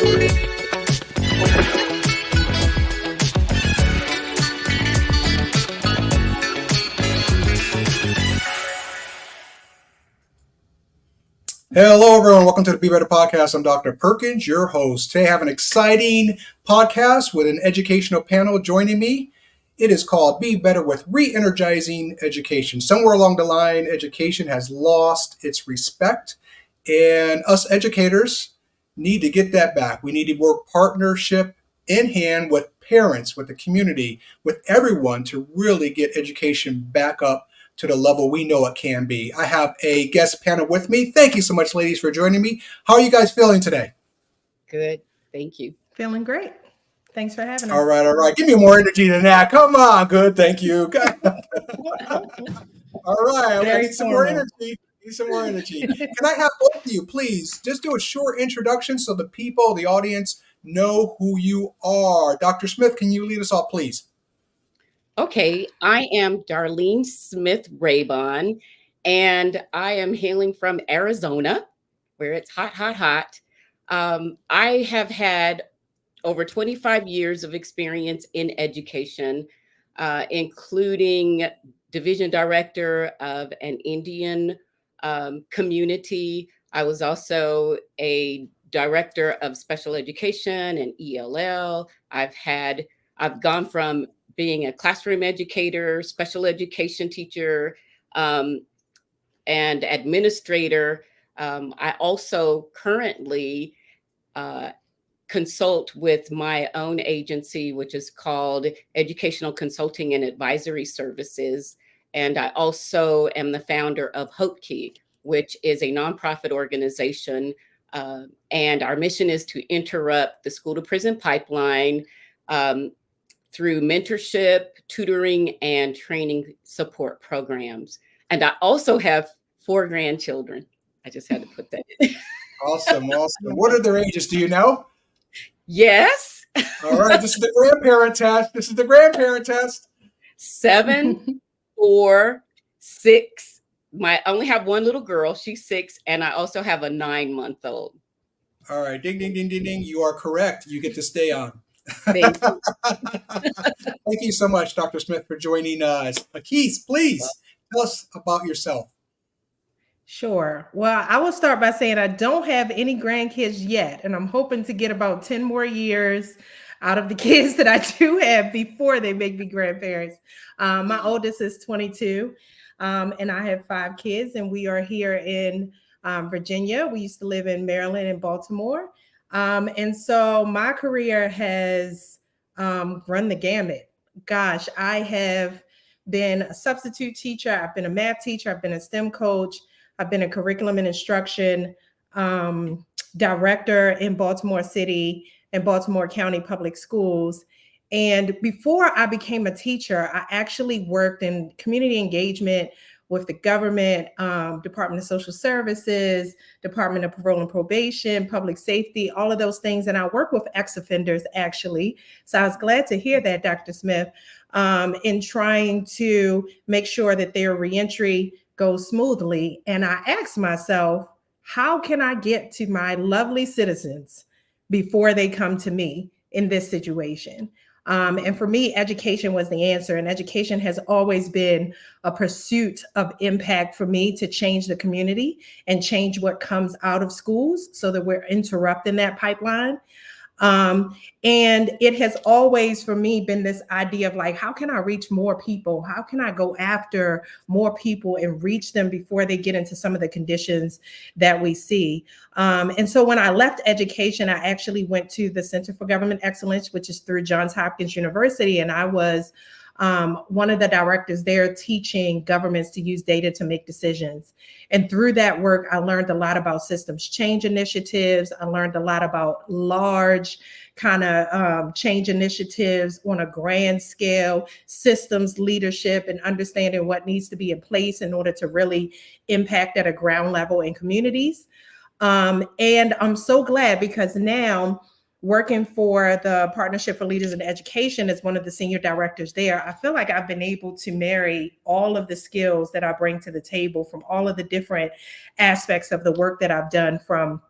Hello, everyone. Welcome to the Be Better Podcast. I'm Dr. Perkins, your host. Today I have an exciting podcast with an educational panel joining me. It is called Be Better with REENERGIZing Education. Somewhere along the line, education has lost its respect, and us educators need to get that back. We need to work partnership in hand with parents, with the community, with everyone to really get education back up to the level we know it can be. I have a guest panel with me. Thank you so much, ladies, for joining me. How are you guys feeling today? Good. Thank you. Feeling great. Thanks for having us. All right. Give me more energy than that. Come on. Good. Thank you. All right. I need some more energy. Can I have both of you, please, just do a short introduction so the people, the audience, know who you are. Dr. Smith, can you lead us off, please? Okay, I am Darlene Smith Raybon, and I am hailing from Arizona, where it's hot, hot, hot. I have had over 25 years of experience in education, including division director of an Indian community. I was also a director of special education and ELL. I've gone from being a classroom educator, special education teacher, and administrator. I also currently consult with my own agency, which is called Educational Consulting and Advisory Services. And I also am the founder of Hope Key, which is a nonprofit organization. And our mission is to interrupt the school to prison pipeline through mentorship, tutoring, and training support programs. And I also have 4 grandchildren. I just had to put that in. Awesome. What are their ages? Do you know? Yes. All right. This is the grandparent test. 7, 4, 6. I only have one little girl. She's 6. And I also have a 9-month-old. All right. Ding, ding, ding, ding, ding. You are correct. You get to stay on. Thank you. Thank you so much, Dr. Smith, for joining us. Keith, please tell us about yourself. Sure. Well, I will start by saying I don't have any grandkids yet, and I'm hoping to get about 10 more years out of the kids that I do have before they make me grandparents. My oldest is 22, and I have 5 kids, and we are here in Virginia. We used to live in Maryland and Baltimore. And so my career has run the gamut. Gosh, I have been a substitute teacher. I've been a math teacher. I've been a STEM coach. I've been a curriculum and instruction director in Baltimore City and Baltimore County Public Schools. And before I became a teacher, I actually worked in community engagement with the government, Department of Social Services, Department of Parole and Probation, Public Safety, all of those things. And I work with ex-offenders, actually. So I was glad to hear that, Dr. Smith, in trying to make sure that their reentry goes smoothly. And I asked myself, how can I get to my lovely citizens before they come to me in this situation? And for me, education was the answer. And education has always been a pursuit of impact for me to change the community and change what comes out of schools so that we're interrupting that pipeline. And it has always, for me, been this idea of like, how can I reach more people? How can I go after more people and reach them before they get into some of the conditions that we see? And so when I left education, I actually went to the Center for Government Excellence, which is through Johns Hopkins University. And I was one of the directors there teaching governments to use data to make decisions. And through that work, I learned a lot about systems change initiatives. I learned a lot about large kind of change initiatives on a grand scale, systems leadership, and understanding what needs to be in place in order to really impact at a ground level in communities. And I'm so glad because now, working for the Partnership for Leaders in Education as one of the senior directors there, I feel like I've been able to marry all of the skills that I bring to the table from all of the different aspects of the work that I've done, from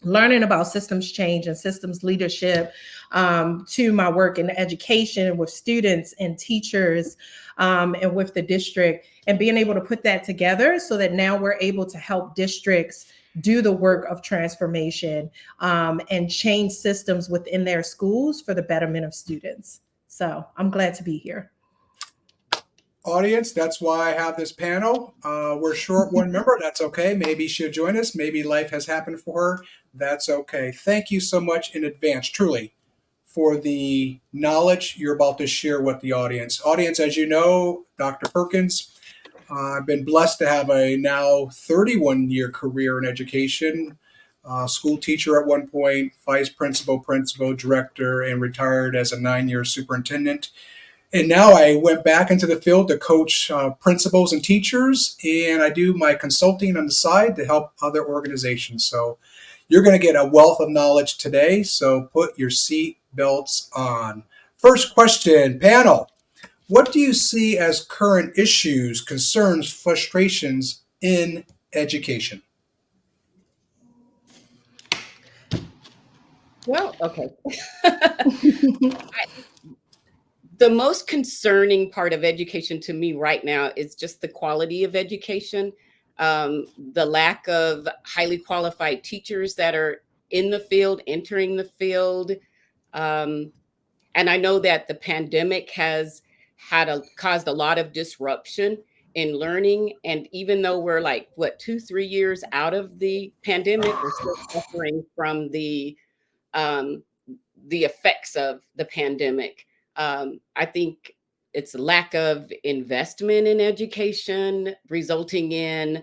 learning about systems change and systems leadership, to my work in education with students and teachers, and with the district, and being able to put that together so that now we're able to help districts do the work of transformation, and change systems within their schools for the betterment of students. So I'm glad to be here. Audience, that's why I have this panel. We're short one member. That's okay. Maybe she'll join us. Maybe life has happened for her. That's okay. Thank you so much in advance, truly, for the knowledge you're about to share with the audience. Audience, as you know, Dr. Perkins, I've been blessed to have a now 31-year career in education. School teacher at one point, vice principal, principal, director, and retired as a 9-year superintendent. And now I went back into the field to coach principals and teachers, and I do my consulting on the side to help other organizations. So you're going to get a wealth of knowledge today, so put your seat belts on. First question, panel. What do you see as current issues, concerns, frustrations in education? Well, okay. The most concerning part of education to me right now is just the quality of education, the lack of highly qualified teachers that are in the field, entering the field. Um, and I know that the pandemic has caused a lot of disruption in learning. And even though we're like, what, 2, 3 years out of the pandemic, we're still suffering from um, the effects of the pandemic. I think it's lack of investment in education, resulting in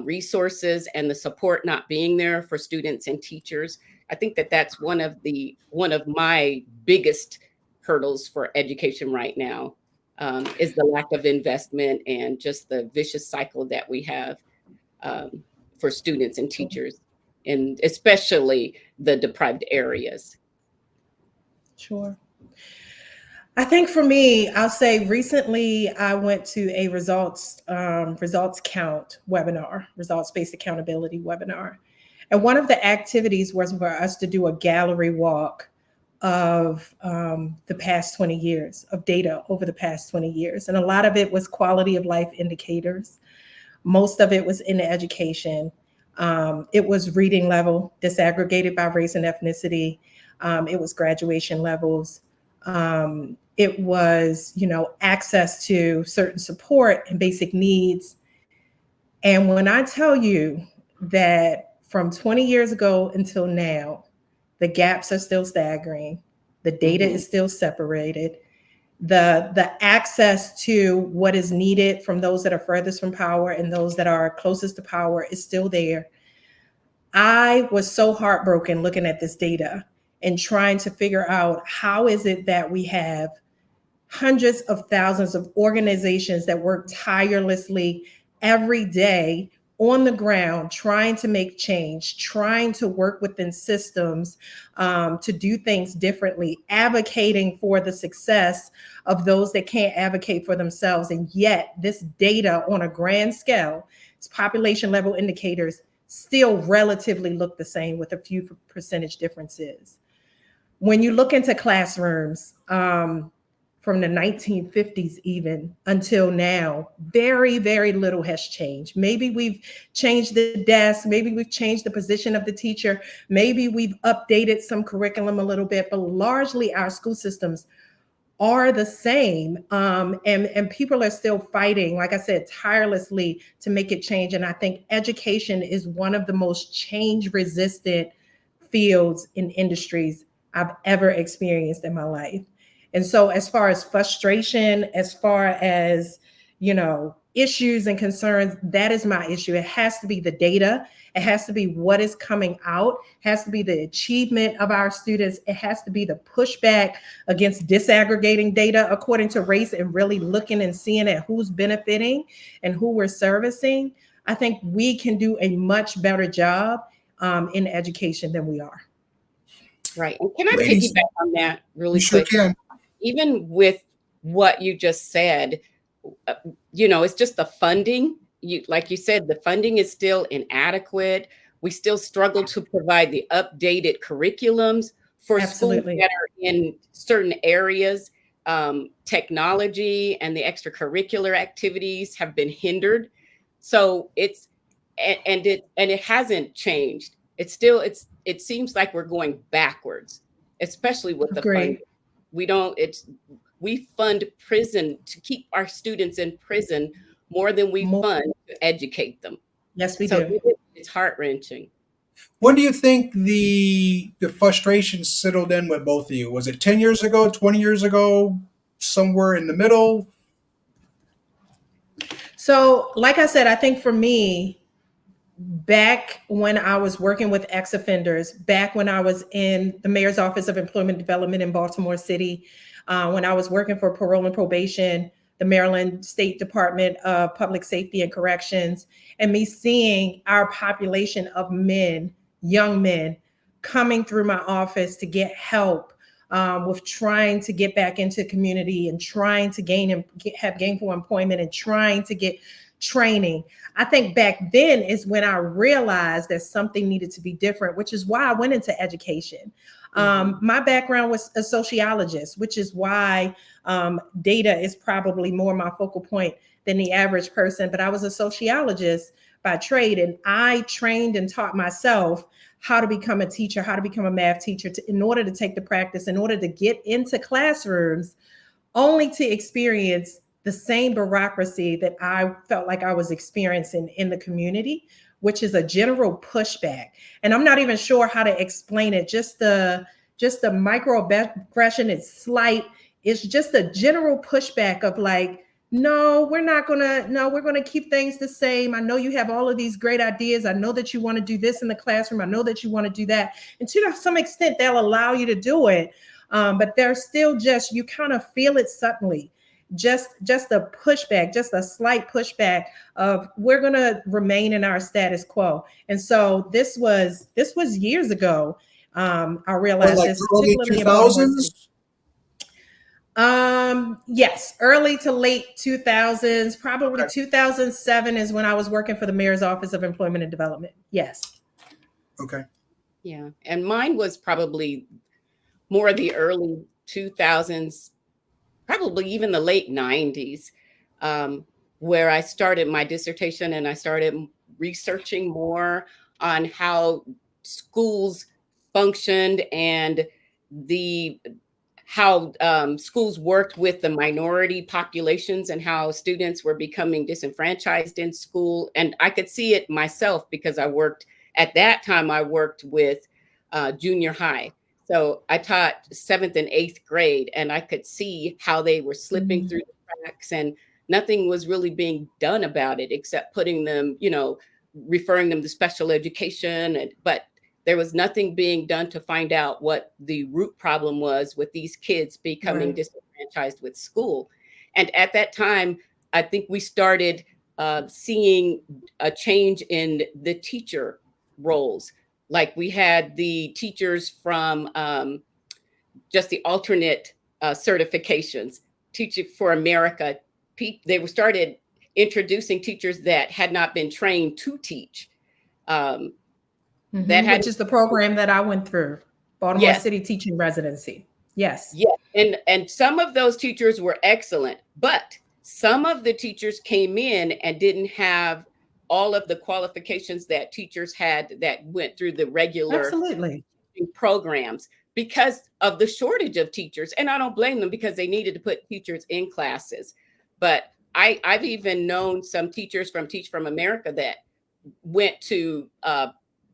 resources and the support not being there for students and teachers. I think that that's one of my biggest hurdles for education right now, is the lack of investment and just the vicious cycle that we have, um, for students and teachers, and especially the deprived areas. Sure. I think for me, I'll say recently I went to a results count webinar, results based accountability webinar, and one of the activities was for us to do a gallery walk of the past 20 years of data over the past 20 years, and a lot of it was quality of life indicators. Most of it was in education. It was reading level, disaggregated by race and ethnicity. It was graduation levels. It was, access to certain support and basic needs. And when I tell you that from 20 years ago until now, the gaps are still staggering, the data Mhm. is still separated, the access to what is needed from those that are furthest from power and those that are closest to power is still there. I was so heartbroken looking at this data and trying to figure out how is it that we have hundreds of thousands of organizations that work tirelessly every day on the ground, trying to make change, trying to work within systems, to do things differently, advocating for the success of those that can't advocate for themselves. And yet, this data on a grand scale, its population level indicators, still relatively look the same with a few percentage differences. When you look into classrooms, from the 1950s even until now, very, very little has changed. Maybe we've changed the desk, maybe we've changed the position of the teacher, maybe we've updated some curriculum a little bit, but largely our school systems are the same. And people are still fighting, like I said, tirelessly to make it change. And I think education is one of the most change resistant fields and industries I've ever experienced in my life. And so, as far as frustration, as far as, issues and concerns, that is my issue. It has to be the data. It has to be what is coming out, it has to be the achievement of our students. It has to be the pushback against disaggregating data according to race and really looking and seeing at who's benefiting and who we're servicing. I think we can do a much better job in education than we are. Right. And can I Ladies, piggyback on that you really sure quick? can. Even with what you just said, it's just the funding. Like you said, the funding is still inadequate. We still struggle to provide the updated curriculums for schools Absolutely. that are in certain areas. Technology and the extracurricular activities have been hindered. So it hasn't changed. It seems like we're going backwards, especially with the funding. Agree. We fund prison to keep our students in prison more than we More. fund to educate them. Yes, we So do. it's heart-wrenching. When do you think the frustration settled in with both of you? Was it 10 years ago, 20 years ago, somewhere in the middle? So, like I said, I think for me, back when I was working with ex-offenders, back when I was in the mayor's office of employment development in Baltimore City, when I was working for parole and probation, the Maryland State Department of Public Safety and Corrections, and me seeing our population of men, young men, coming through my office to get help with trying to get back into community and trying to have gainful employment and trying to get training. I think back then is when I realized that something needed to be different, which is why I went into education. My background was a sociologist, which is why data is probably more my focal point than the average person. But I was a sociologist by trade, and I trained and taught myself how to become a teacher, how to become a math teacher, in order to take the practice, in order to get into classrooms, only to experience the same bureaucracy that I felt like I was experiencing in the community, which is a general pushback. And I'm not even sure how to explain it. Just the microaggression is slight. It's just a general pushback of like, no, we're going to keep things the same. I know you have all of these great ideas. I know that you want to do this in the classroom. I know that you want to do that. And to some extent, they'll allow you to do it. But there's still just, you kind of feel it suddenly. Just a pushback, just a slight pushback of we're going to remain in our status quo. And so this was years ago. I realized Like this, early particularly in Baltimore City. 2000s? Yes, early to late 2000s, probably Okay. 2007 is when I was working for the mayor's office of employment and development. Yes. Okay. Yeah. And mine was probably more the early 2000s, probably even the late 90s, where I started my dissertation and I started researching more on how schools functioned and how schools worked with the minority populations and how students were becoming disenfranchised in school. And I could see it myself because at that time, I worked with junior high. So I taught 7th and 8th grade, and I could see how they were slipping through the cracks, and nothing was really being done about it except putting them, referring them to special education. But there was nothing being done to find out what the root problem was with these kids becoming disenfranchised with school. And at that time, I think we started seeing a change in the teacher roles. Like we had the teachers from just the alternate certifications, Teaching for America. They were started introducing teachers that had not been trained to teach. Which is the program that I went through, Baltimore Yes. City Teaching Residency. Yes. Yeah. And some of those teachers were excellent, but some of the teachers came in and didn't have all of the qualifications that teachers had that went through the regular Absolutely programs because of the shortage of teachers. And I don't blame them because they needed to put teachers in classes. But I've even known some teachers from Teach from America that went to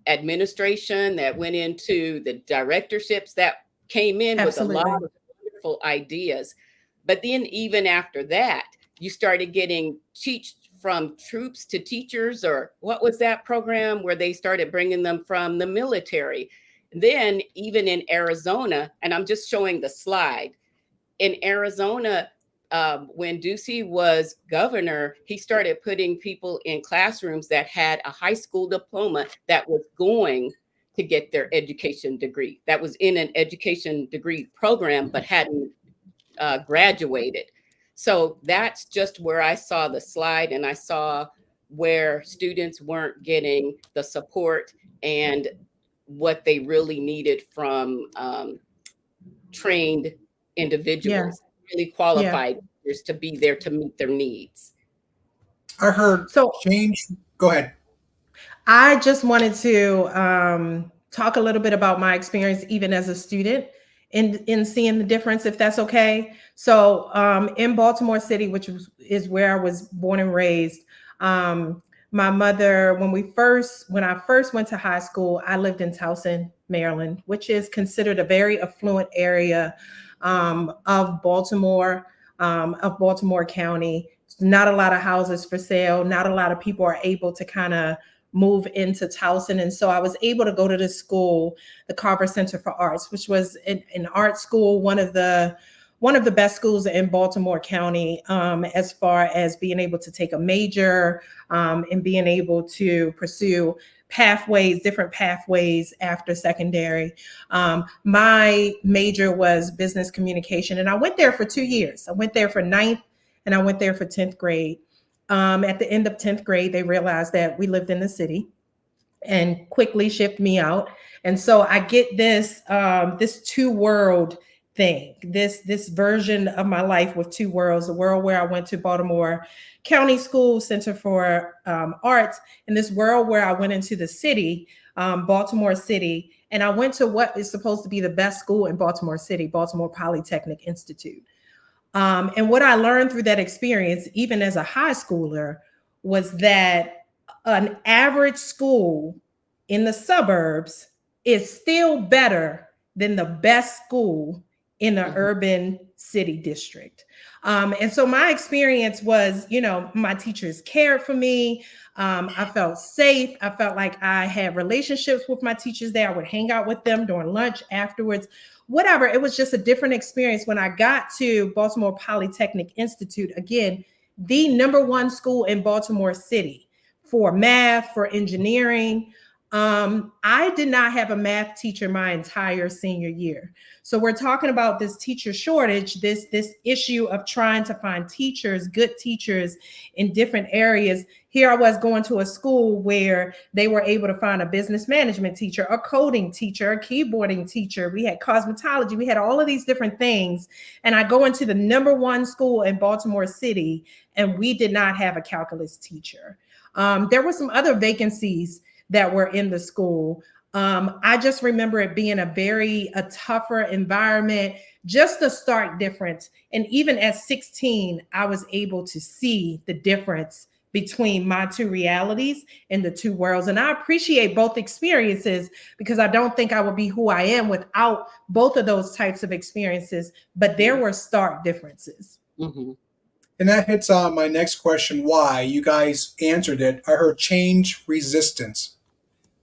administration, that went into the directorships, that came in with a lot of wonderful ideas. But then even after that, you started getting from troops to teachers, or what was that program where they started bringing them from the military? Then even in Arizona, and I'm just showing the slide, in Arizona, when Ducey was governor, he started putting people in classrooms that had a high school diploma that was going to get their education degree, that was in an education degree program, but hadn't graduated. So that's just where I saw the slide, and I saw where students weren't getting the support and what they really needed from trained Yeah. individuals, really Yeah. qualified teachers to be there to meet their needs. I heard So change. Go ahead. I just wanted to talk a little bit about my experience, even as a student, in seeing the difference, if that's okay. So, in Baltimore City, is where I was born and raised, my mother, when I first went to high school, I lived in Towson, Maryland, which is considered a very affluent area of Baltimore County. Not a lot of houses for sale. Not a lot of people are able to kind of move into Towson. And so I was able to go to the school, the Carver Center for Arts, which was an art school, one of the best schools in Baltimore County, as far as being able to take a major, and being able to pursue different pathways after secondary. My major was business communication, and I went there for 2 years. I went there for ninth, and I went there for 10th grade. At the end of 10th grade, they realized that we lived in the city and quickly shipped me out. And so I get this two world thing, this version of my life with two worlds: the world where I went to Baltimore County School Center for Arts, and this world where I went into the city, Baltimore City, and I went to what is supposed to be the best school in Baltimore City, Baltimore Polytechnic Institute. And what I learned through that experience, even as a high schooler, was that an average school in the suburbs is still better than the best school in an Mhm. urban city district. And so my experience was, my teachers cared for me. I felt safe. I felt like I had relationships with my teachers there. I would hang out with them during lunch, afterwards, whatever. It was just a different experience when I got to Baltimore Polytechnic Institute. Again, the number one school in Baltimore City for math, for engineering. I did not have a math teacher my entire senior year. So we're talking about this teacher shortage, this issue of trying to find teachers, good teachers in different areas. Here I was going to a school where they were able to find a business management teacher, a coding teacher, a keyboarding teacher. We had cosmetology. We had all of these different things. And I go into the number one school in Baltimore City, and we did not have a calculus teacher. There were some other vacancies that were in the school. I just remember it being a tougher environment, just a stark difference. And even at 16, I was able to see the difference between my two realities and the two worlds. And I appreciate both experiences, because I don't think I would be who I am without both of those types of experiences. But there were stark differences. Mm-hmm. And that hits on my next question. Why? You guys answered it. I heard change resistance.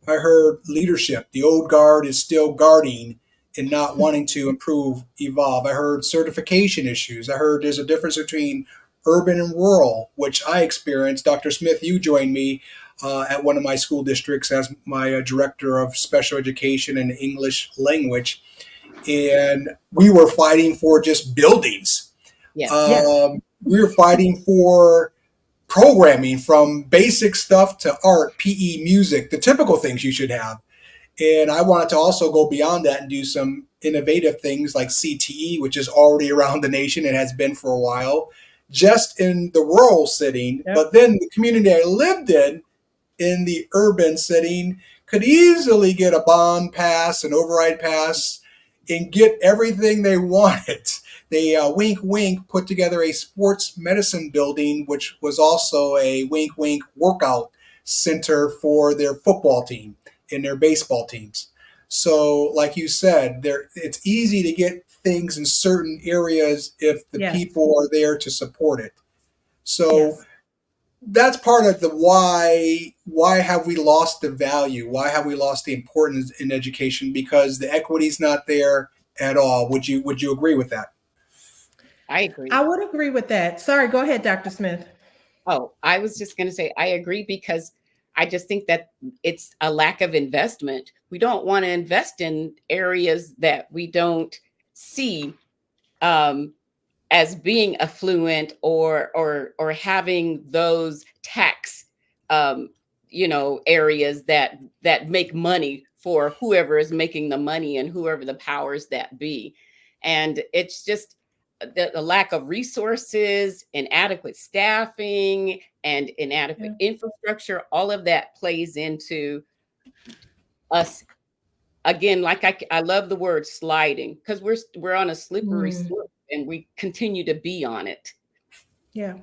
I heard leadership. The old guard is still guarding and not wanting to improve, evolve. I heard certification issues. I heard there's a difference between urban and rural, which I experienced. Dr. Smith, you joined me at one of my school districts as my director of special education and English language. And we were fighting for just buildings. Yes. Yeah. We were fighting for programming, from basic stuff to art, PE, music, the typical things you should have. And I wanted to also go beyond that and do some innovative things like CTE, which is already around the nation and has been for a while, just in the rural setting. Yep. But then the community I lived in the urban setting, could easily get a bond pass, an override pass, and get everything they wanted. They, wink, wink, put together a sports medicine building, which was also a wink, wink workout center for their football team and their baseball teams. So, like you said, it's easy to get things in certain areas if the Yes. people are there to support it. So, Yes. that's part of the why have we lost the value, why have we lost the importance in education, because the equity is not there at all. Would you agree with that? I I agree. would agree with that. Sorry, go ahead, Dr. Smith. Oh, I was just going to say I agree, because I just think that it's a lack of investment. We don't want to invest in areas that we don't see um, as being affluent, or having those tax um, areas that make money for whoever is making the money and whoever the powers that be. And it's just the lack of resources, inadequate staffing, and inadequate Yeah. infrastructure. All of that plays into us again. Like I love the word sliding, because we're on a slippery Mm, slope and we continue to be on it. yeah.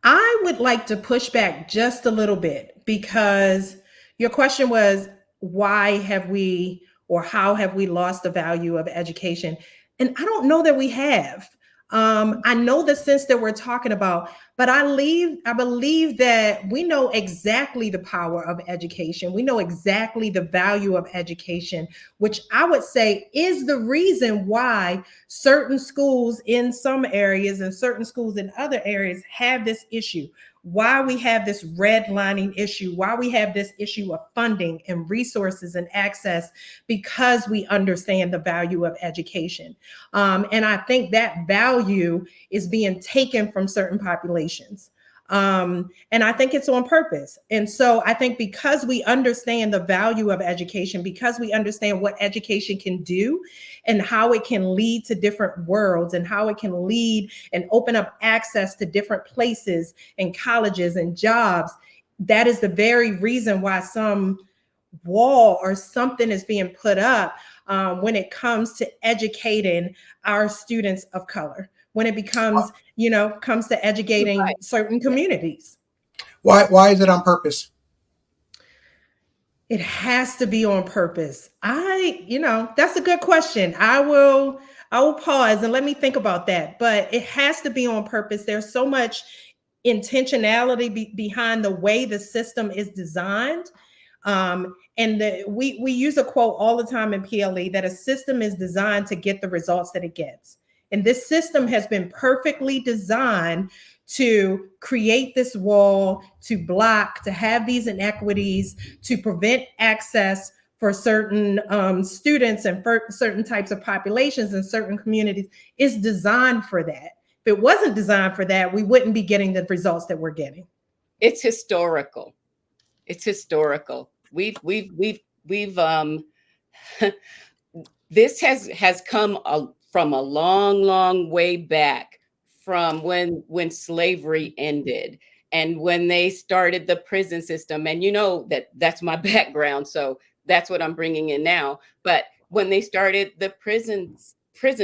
I would like to push back just a little bit because your question was, why have we or how have we lost the value of education? And I don't know that we have. I know the sense that we're talking about, but I believe that we know exactly the power of education. We know exactly the value of education, which I would say is the reason why certain schools in some areas and certain schools in other areas have this issue, why we have this redlining issue, why we have this issue of funding and resources and access, because we understand the value of education. And I think that value is being taken from certain populations. And I think it's on purpose. And so I think because we understand the value of education, because we understand what education can do and how it can lead to different worlds and how it can lead and open up access to different places and colleges and jobs, that is the very reason why some wall or something is being put up when it comes to educating our students of color, when it becomes, comes to educating Right. certain Yeah. communities. Why is it on purpose? It has to be on purpose. That's a good question. I will pause and let me think about that. But it has to be on purpose. There's so much intentionality behind the way the system is designed. We use a quote all the time in PLE that a system is designed to get the results that it gets. And this system has been perfectly designed to create this wall, to block, to have these inequities, to prevent access for certain students and for certain types of populations and certain communities. Is designed for that. If it wasn't designed for that, we wouldn't be getting the results that we're getting. It's historical. It's historical. We've this has come from a long, long way back, from when slavery ended and when they started the prison system. And that's my background, so that's what I'm bringing in now. But when they started the prison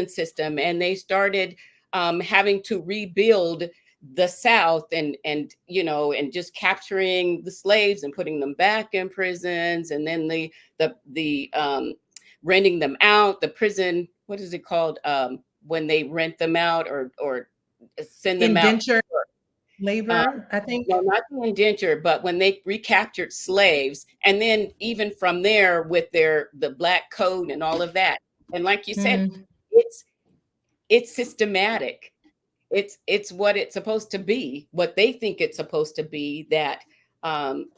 system and they started having to rebuild the South, and just capturing the slaves and putting them back in prisons, and then the renting them out, the prison, what is it called, when they rent them out or send them out? Indenture um, labor, I think. no, not the indenture, but when they recaptured slaves, and then even from there with the black code and all of that. And like you said, Mm, it's it's systematic. It's what it's supposed to be, what they think it's supposed to be, that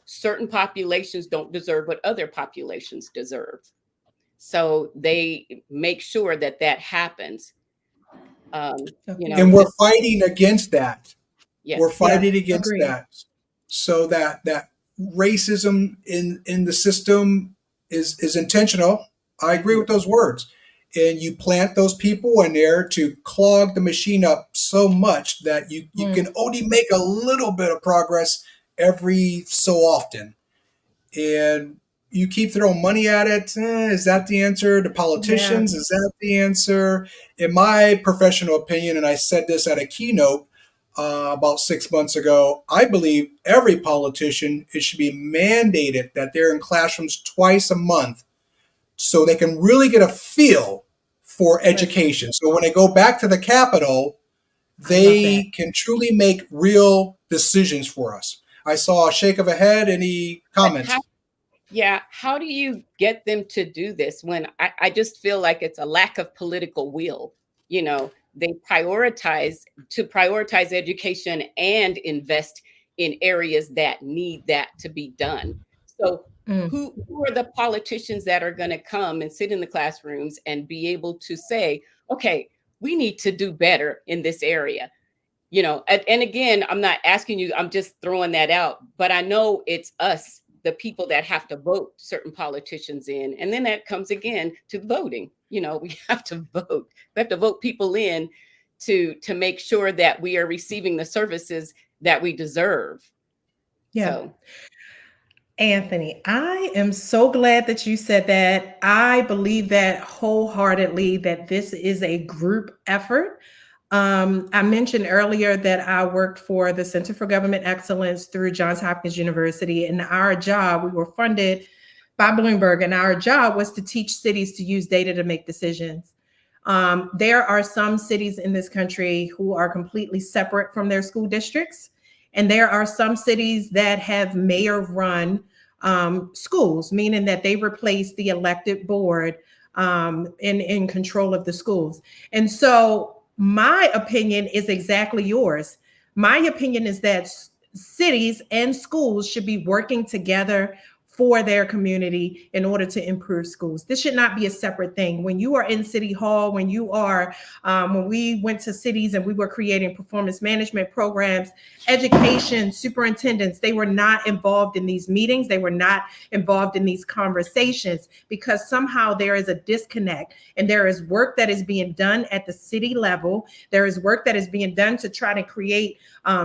certain populations don't deserve what other populations deserve. So they make sure that happens. okay. And we're Just fighting against that. We're yes. Yeah, fighting against agreed. that. So that racism in the system is intentional. I agree with those words. And you plant those people in there to clog the machine up so much that you Mm, can only make a little bit of progress every so often. And you keep throwing money at it. Is that the answer? The yeah. politicians, is that the answer? In my professional opinion, and I said this at a keynote about 6 months ago, I believe every politician, it should be mandated that they're in classrooms twice a month so they can really get a feel for Right. education. So when they go back to the Capitol, I love that. they can truly make real decisions for us. I saw a shake of a head. Any But how, comments? yeah, how do you get them to do this when I just feel like it's a lack of political will? They prioritize education and invest in areas that need that to be done. So Mm, who are the politicians that are going to come and sit in the classrooms and be able to say, okay, we need to do better in this area? And again, I'm not asking you, I'm just throwing that out, but I know it's us, the people that have to vote certain politicians in. And then that comes again to voting. We have to vote. We have to vote people in to make sure that we are receiving the services that we deserve. Yeah. So Anthony, I am so glad that you said that. I believe that wholeheartedly that this is a group effort. I mentioned earlier that I worked for the Center for Government Excellence through Johns Hopkins University, and our job, we were funded by Bloomberg, and our job was to teach cities to use data to make decisions. There are some cities in this country who are completely separate from their school districts. And there are some cities that have mayor run schools, meaning that they replace the elected board in control of the schools. And so my opinion is exactly yours. My opinion is that cities and schools should be working together for their community in order to improve schools. This should not be a separate thing. When you are in City Hall, when we went to cities and we were creating performance management programs, education superintendents, they were not involved in these meetings. They were not involved in these conversations because somehow there is a disconnect, and there is work that is being done at the city level. There is work that is being done to try to create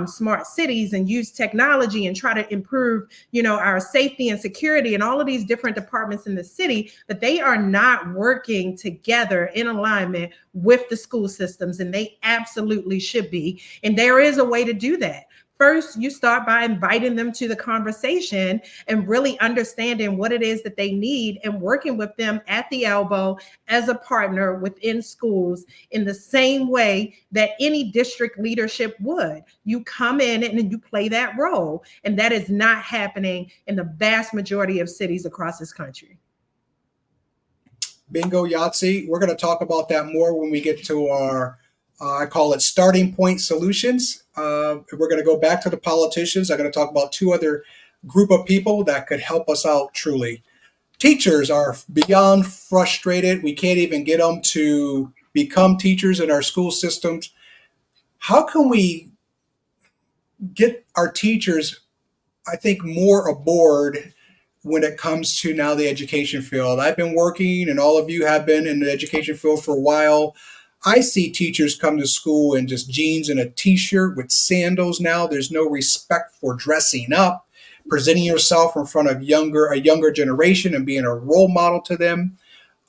smart cities and use technology and try to improve, our safety and security and all of these different departments in the city, but they are not working together in alignment with the school systems, and they absolutely should be. And there is a way to do that. First, you start by inviting them to the conversation and really understanding what it is that they need and working with them at the elbow as a partner within schools in the same way that any district leadership would. You come in and you play that role. And that is not happening in the vast majority of cities across this country. Bingo, Yahtzee. We're going to talk about that more when we get to our I call it starting point solutions. We're going to go back to the politicians. I'm going to talk about two other group of people that could help us out truly. Teachers are beyond frustrated. We can't even get them to become teachers in our school systems. How can we get our teachers, I think, more aboard when it comes to now the education field? I've been working, and all of you have been in the education field for a while. I see teachers come to school in just jeans and a t-shirt with sandals now. There's no respect for dressing up, presenting yourself in front of a younger generation and being a role model to them.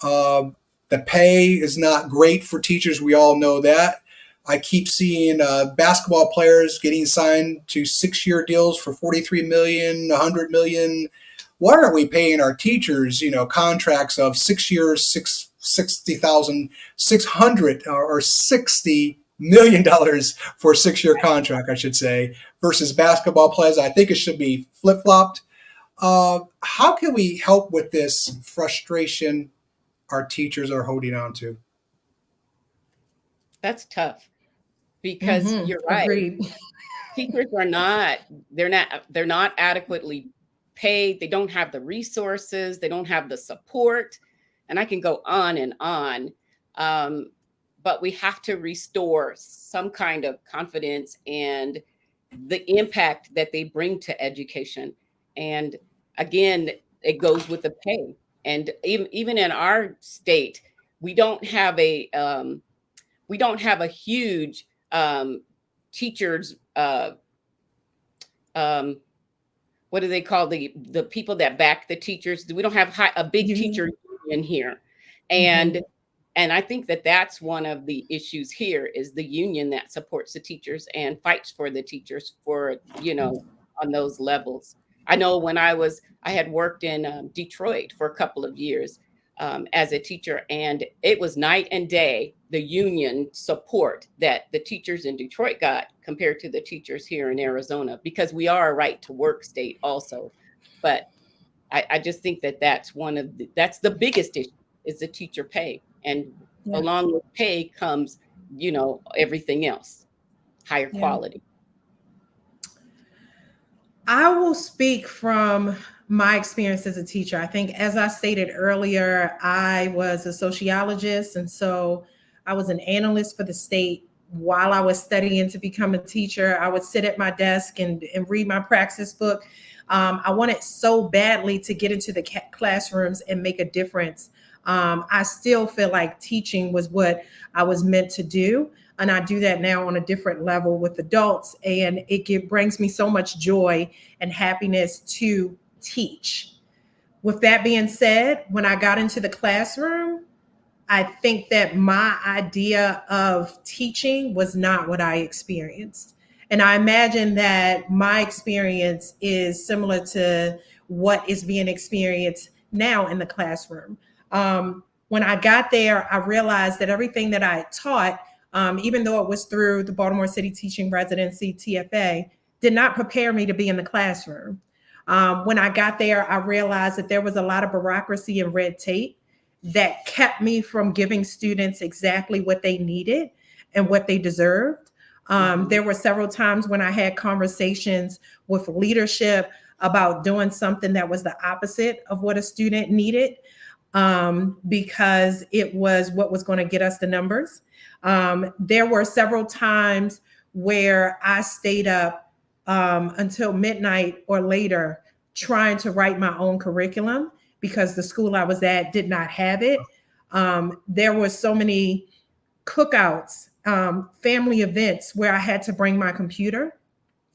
The pay is not great for teachers. We all know that. I keep seeing basketball players getting signed to 6-year deals for $43 million, $100 million. Why aren't we paying our teachers, contracts of 6 years, $60,600 or $60 million for a 6-year contract, I should say, versus basketball players? I think it should be flip-flopped. How can we help with this frustration our teachers are holding on to? that's tough because you're right. Agreed. Teachers are they're not adequately paid. They don't have the resources. They don't have the support. And I can go on and on. But we have to restore some kind of confidence and the impact that they bring to education. And again, it goes with the pay. And even in our state, we don't have a huge teachers. What do they call the people that back the teachers? We don't have a big teacher union here, and I think that that's one of the issues here is the union that supports the teachers and fights for the teachers for on those levels. I know when I had worked in Detroit for a couple of years as a teacher, and it was night and day the union support that the teachers in Detroit got compared to the teachers here in Arizona, because we are a right to work state also. But I just think that that's the biggest issue is the teacher pay. And along with pay comes, everything else, higher quality. I will speak from my experience as a teacher. I think, as I stated earlier, I was a sociologist, and so I was an analyst for the state while I was studying to become a teacher, I would sit at my desk and read my praxis book. I wanted so badly to get into the classrooms and make a difference. I still feel like teaching was what I was meant to do. And I do that now on a different level with adults. And brings me so much joy and happiness to teach. With that being said, when I got into the classroom, I think that my idea of teaching was not what I experienced. And I imagine that my experience is similar to what is being experienced now in the classroom. When I got there, I realized that everything that I taught, even though it was through the Baltimore City Teaching Residency, TFA, did not prepare me to be in the classroom. When I got there, I realized that there was a lot of bureaucracy and red tape that kept me from giving students exactly what they needed and what they deserved. There were several times when I had conversations with leadership about doing something that was the opposite of what a student needed, because it was what was going to get us the numbers. There were several times where I stayed up until midnight or later trying to write my own curriculum because the school I was at did not have it. There were so many cookouts, family events where I had to bring my computer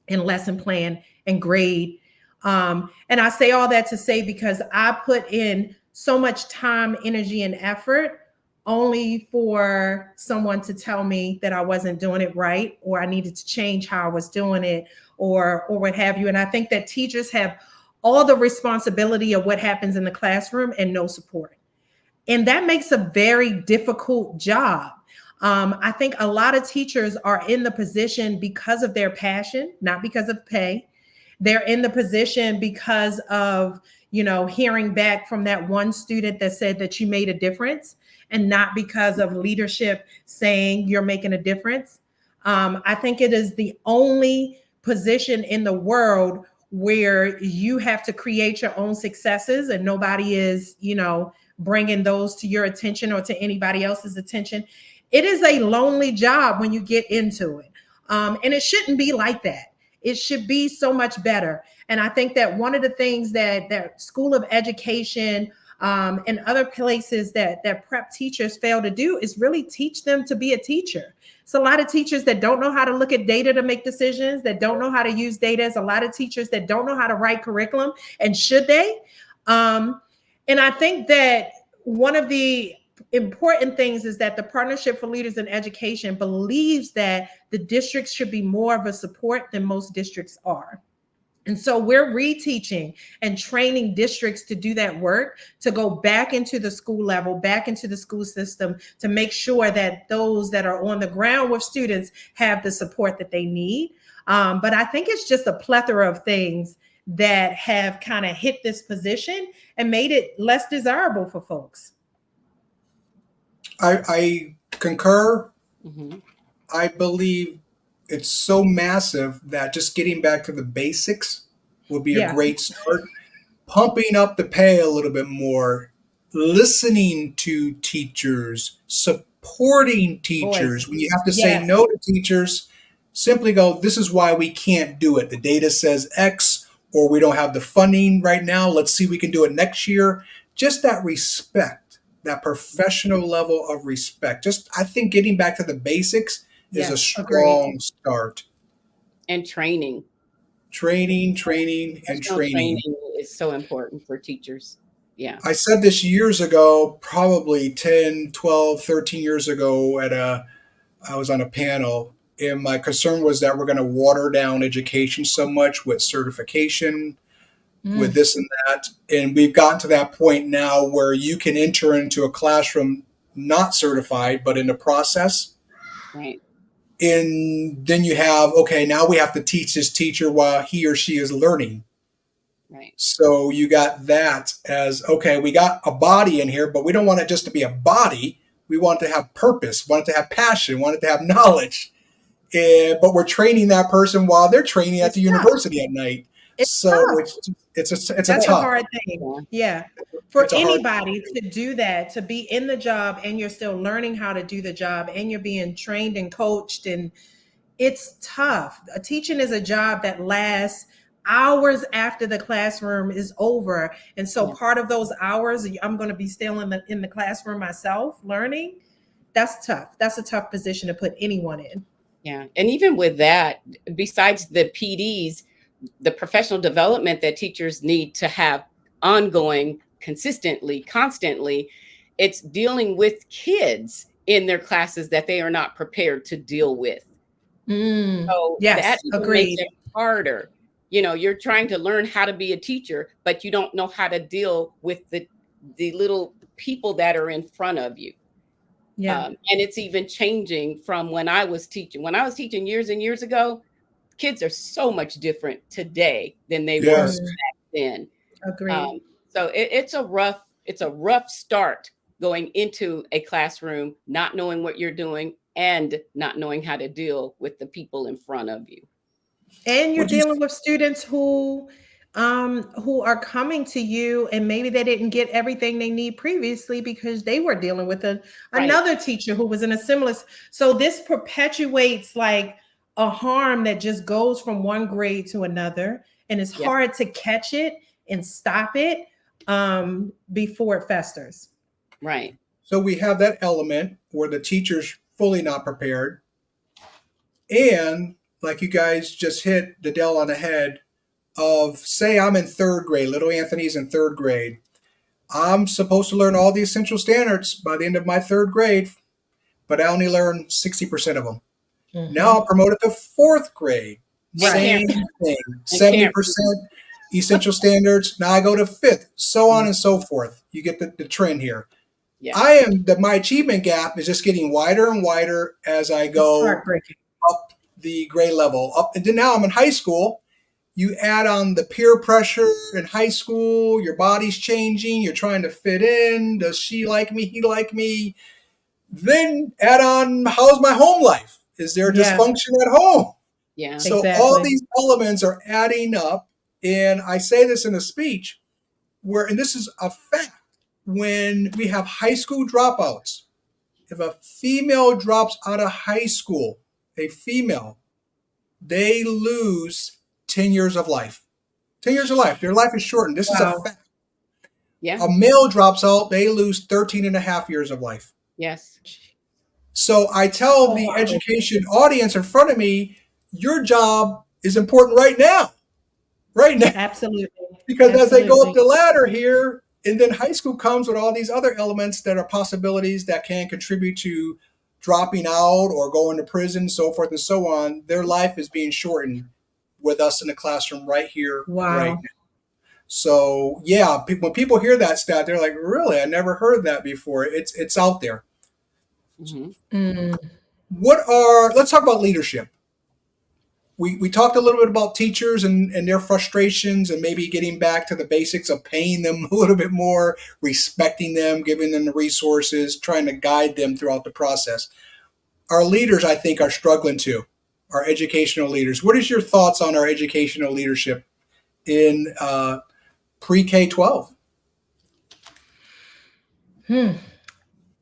and lesson plan and grade. And I say all that to say because I put in so much time, energy, and effort only for someone to tell me that I wasn't doing it right, or I needed to change how I was doing it, or what have you. And I think that teachers have all the responsibility of what happens in the classroom and no support. And that makes a very difficult job. I think a lot of teachers are in the position because of their passion, not because of pay. They're in the position because of, hearing back from that one student that said that you made a difference, and not because of leadership saying you're making a difference. I think it is the only position in the world where you have to create your own successes and nobody is, bringing those to your attention or to anybody else's attention. It is a lonely job when you get into it. And it shouldn't be like that. It should be so much better. And I think that one of the things that School of Education and other places that prep teachers fail to do is really teach them to be a teacher. It's a lot of teachers that don't know how to look at data to make decisions, that don't know how to use data. It's a lot of teachers that don't know how to write curriculum, and should they? And I think that one of the important things is that the Partnership for Leaders in Education believes that the districts should be more of a support than most districts are. And so we're reteaching and training districts to do that work, to go back into the school level, back into the school system, to make sure that those that are on the ground with students have the support that they need. But I think it's just a plethora of things that have kind of hit this position and made it less desirable for folks. I concur. Mm-hmm. I believe it's so massive that just getting back to the basics would be a great start. Pumping up the pay a little bit more, listening to teachers, supporting teachers. When you have to say no to teachers, simply go, this is why we can't do it. The data says X, or we don't have the funding right now. Let's see if we can do it next year. Just that respect, that professional level of respect. Just, I think getting back to the basics is a strong start. And training. Training. Training is so important for teachers. Yeah. I said this years ago, probably 10, 12, 13 years ago I was on a panel, and my concern was that we're going to water down education so much with certification, with this and that. And we've gotten to that point now where you can enter into a classroom not certified, but in the process. Right. And then you have, okay, now we have to teach this teacher while he or she is learning. Right. So you got that as, okay, we got a body in here, but we don't want it just to be a body. We want it to have purpose, want it to have passion, want it to have knowledge. But we're training that person while they're training at the university at night. It's So tough. it's a That's a tough. hard thing. Yeah. Yeah. For It's a hard. anybody to do that, to be in the job and you're still learning how to do the job and you're being trained and coached, and it's tough. Teaching is a job that lasts hours after the classroom is over. And so Yeah. part of those hours, I'm going to be still in the classroom myself learning. That's tough. That's a tough position to put anyone in. Yeah. And even with that, besides the PDs, the professional development that teachers need to have ongoing, consistently, constantly, it's dealing with kids in their classes that they are not prepared to deal with. So that Yes, even makes agreed. it harder. You're trying to learn how to be a teacher, but you don't know how to deal with the little people that are in front of you. Yeah. And it's even changing from when I was teaching. When I was teaching years and years ago, kids are so much different today than they were Yes. Mm, back then. agreed. So it's a rough start going into a classroom, not knowing what you're doing and not knowing how to deal with the people in front of you. And you're Would you? dealing with students who are coming to you and maybe they didn't get everything they need previously because they were dealing with Right. another teacher who was in a similar. So this perpetuates like a harm that just goes from one grade to another, and it's Yep. hard to catch it and stop it before it festers. Right. So we have that element where the teacher's fully not prepared, and like you guys just hit the nail on the head of, say I'm in third grade, little Anthony's in third grade. I'm supposed to learn all the essential standards by the end of my third grade, but I only learn 60% of them. Now Mhm. I'm promoted to fourth grade. And Right. can't Same thing. and can't 70% essential standards. Now I go to fifth, so on Mm. and so forth. You get the trend here. Yes. My achievement gap is just getting wider and wider as I It's go heartbreaking. up the grade level. Up and then now I'm in high school. You add on the peer pressure in high school, your body's changing, you're trying to fit in. Does she like me? He like me? Then add on, how's my home life? Is there Yeah, dysfunction at home? Yeah. So all exactly. these elements are adding up. And I say this in a speech where, and this is a fact, when we have high school dropouts, if a female drops out of high school, a female, they lose 10 years of life. 10 years of life. Their life is shortened. This is a Wow. fact. Yeah. A male drops out, they lose 13 and a half years of life. Yes. So I tell So the heartbreaking. education audience in front of me, your job is important right now. Right now. Absolutely. Because as they go up Absolutely. the ladder here, and then high school comes with all these other elements that are possibilities that can contribute to dropping out or going to prison, so forth and so on. Their life is being shortened with us in the classroom right here, right Wow. now. So yeah, when people hear that stat, they're like, "Really? I never heard that before." It's out there. Hmm. Mm, Let's talk about leadership. We talked a little bit about teachers and their frustrations and maybe getting back to the basics of paying them a little bit more, respecting them, giving them the resources, trying to guide them throughout the process. Our leaders, I think, are struggling too. Our educational leaders. What is your thoughts on our educational leadership in pre-K 12? hmm.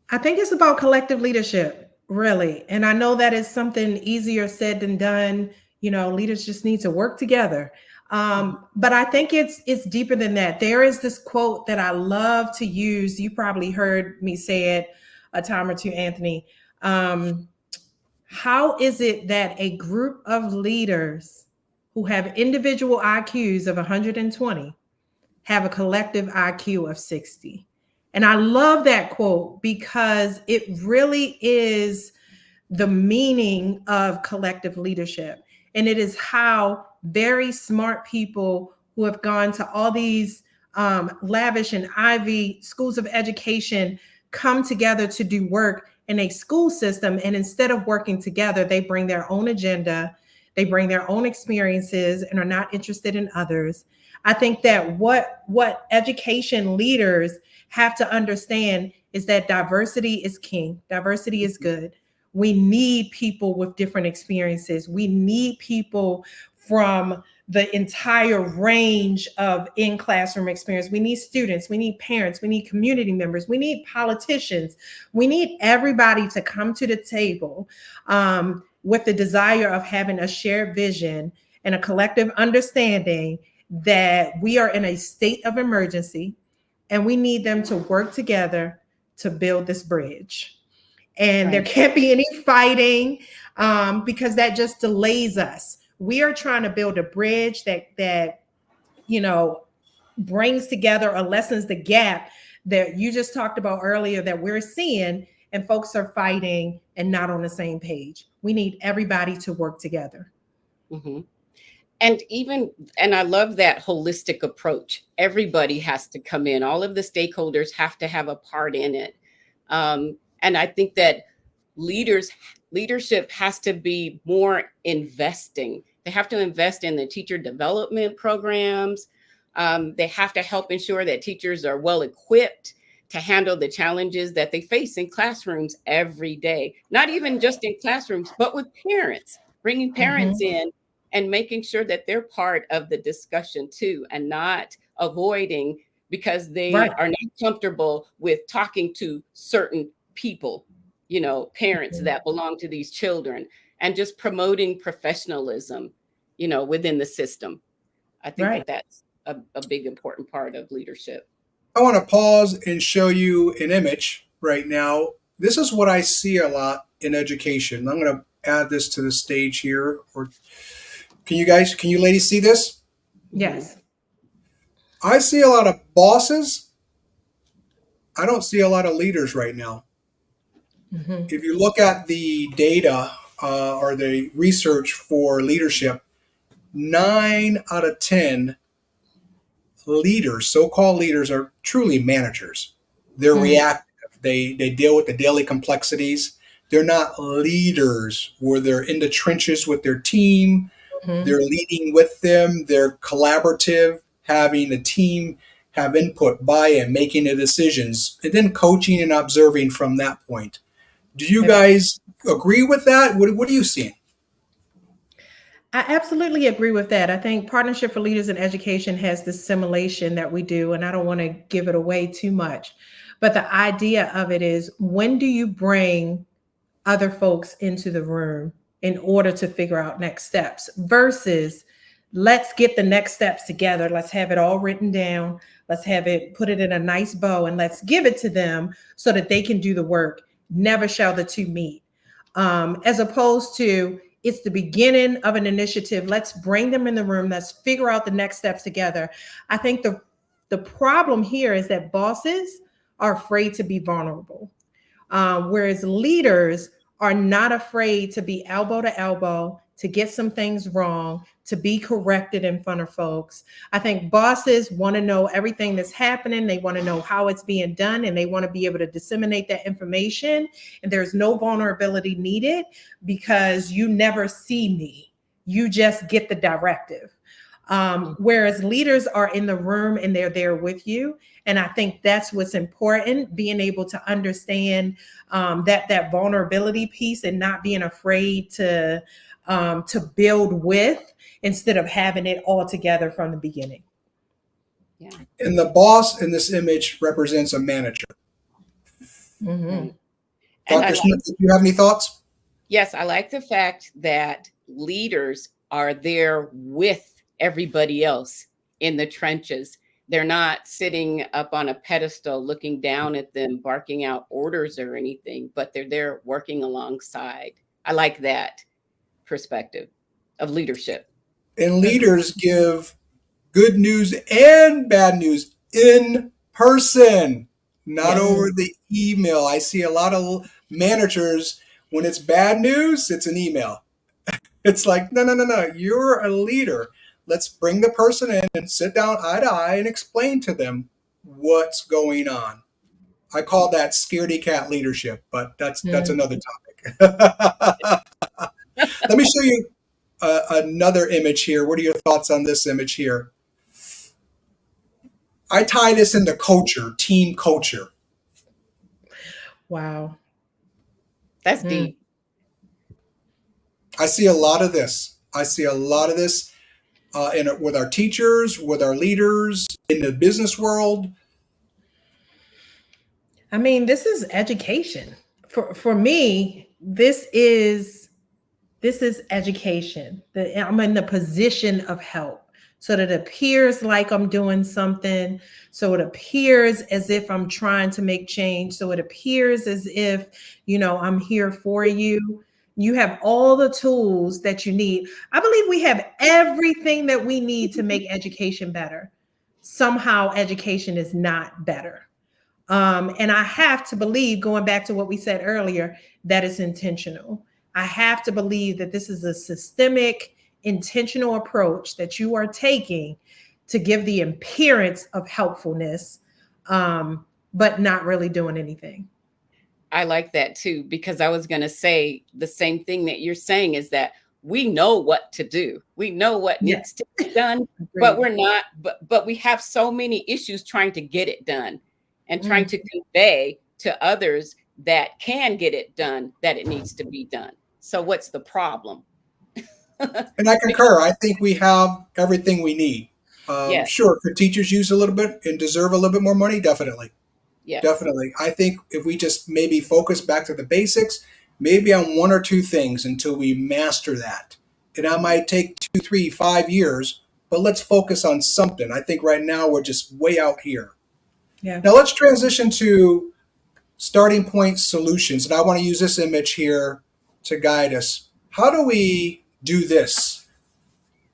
I think it's about collective leadership, really. And I know that is something easier said than done. You know, leaders just need to work together. But I think it's deeper than that. There is this quote that I love to use. You probably heard me say it a time or two, Anthony. Um, how is it that a group of leaders who have individual IQs of 120 have a collective IQ of 60? And I love that quote because it really is the meaning of collective leadership. And it is how very smart people who have gone to all these lavish and Ivy schools of education come together to do work in a school system. And instead of working together, they bring their own agenda, they bring their own experiences and are not interested in others. I think that what education leaders have to understand is that diversity is king. Diversity is good. We need people with different experiences. We need people from the entire range of in-classroom experience. We need students, we need parents, we need community members, we need politicians, we need everybody to come to the table with the desire of having a shared vision and a collective understanding that we are in a state of emergency and we need them to work together to build this bridge. And there can't be any fighting because that just delays us. We are trying to build a bridge that brings together or lessens the gap that you just talked about earlier that we're seeing, and folks are fighting and not on the same page. We need everybody to work together. Mm-hmm. And I love that holistic approach. Everybody has to come in. All of the stakeholders have to have a part in it. And I think that leadership has to be more investing. They have to invest in the teacher development programs. They have to help ensure that teachers are well equipped to handle the challenges that they face in classrooms every day. Not even just in classrooms, but with parents, bringing parents in and making sure that they're part of the discussion too, and not avoiding because they are not comfortable with talking to certain people, parents that belong to these children, and just promoting professionalism, within the system. I think that that's a big important part of leadership. I want to pause and show you an image right now. This is what I see a lot in education. I'm going to add this to the stage here. Or can you ladies see this? Yes. I see a lot of bosses. I don't see a lot of leaders right now. If you look at the data or the research for leadership, 9 out of 10 leaders, so-called leaders, are truly managers. They're reactive. They deal with the daily complexities. They're not leaders where they're in the trenches with their team. They're leading with them. They're collaborative, having a team have input, buy-in, making the decisions, and then coaching and observing from that point. Do you guys agree with that? What are you seeing? I absolutely agree with that. I think Partnership for Leaders in Education has this simulation that we do, and I don't want to give it away too much. But the idea of it is, when do you bring other folks into the room in order to figure out next steps versus let's get the next steps together. Let's have it all written down. Let's have it, put it in a nice bow, and let's give it to them so that they can do the work. Never shall the two meet. As opposed to, it's the beginning of an initiative. Let's bring them in the room. Let's figure out the next steps together. I think the problem here is that bosses are afraid to be vulnerable, whereas leaders are not afraid to be elbow to elbow, to get some things wrong, to be corrected in front of folks. I think bosses want to know everything that's happening. They want to know how it's being done, and they want to be able to disseminate that information. And there's no vulnerability needed because you never see me. You just get the directive. Whereas leaders are in the room and they're there with you. And I think that's what's important, being able to understand that vulnerability piece and not being afraid to build with, instead of having it all together from the beginning. Yeah. And the boss in this image represents a manager. Right. Dr. Smith, do you have any thoughts? Yes, I like the fact that leaders are there with everybody else in the trenches. They're not sitting up on a pedestal looking down at them, barking out orders or anything, but they're there working alongside. I like that perspective of leadership. And leaders give good news and bad news in person, not over the email. I see a lot of managers, when it's bad news, it's an email. It's like, no. You're a leader. Let's bring the person in and sit down eye to eye and explain to them what's going on. I call that scaredy cat leadership, but that's another topic. Let me show you another image here. What are your thoughts on this image here? I tie this into culture, team culture. Wow. That's deep. I see a lot of this. with our teachers, with our leaders, in the business world? I mean, this is education. For me, this is education. I'm in the position of help. So that it appears like I'm doing something. So it appears as if I'm trying to make change. So it appears as if, I'm here for you. You have all the tools that you need. I believe we have everything that we need to make education better. Somehow education is not better. And I have to believe, going back to what we said earlier, that it's intentional. I have to believe that this is a systemic, intentional approach that you are taking to give the appearance of helpfulness, but not really doing anything. I like that too, because I was going to say the same thing that you're saying is that we know what to do. We know what Yes. needs to be done, but we're not, but we have so many issues trying to get it done and trying to convey to others that can get it done, that it needs to be done. So what's the problem? And I concur. I think we have everything we need. Yes, Sure, could teachers use a little bit and deserve a little bit more money? Definitely. yes. Definitely. I think if we just maybe focus back to the basics, maybe on one or two things until we master that. And that might take 2, 3, 5 years, but let's focus on something. I think right now we're just way out here. Yeah. Now let's transition to starting point solutions. And I want to use this image here to guide us. How do we do this?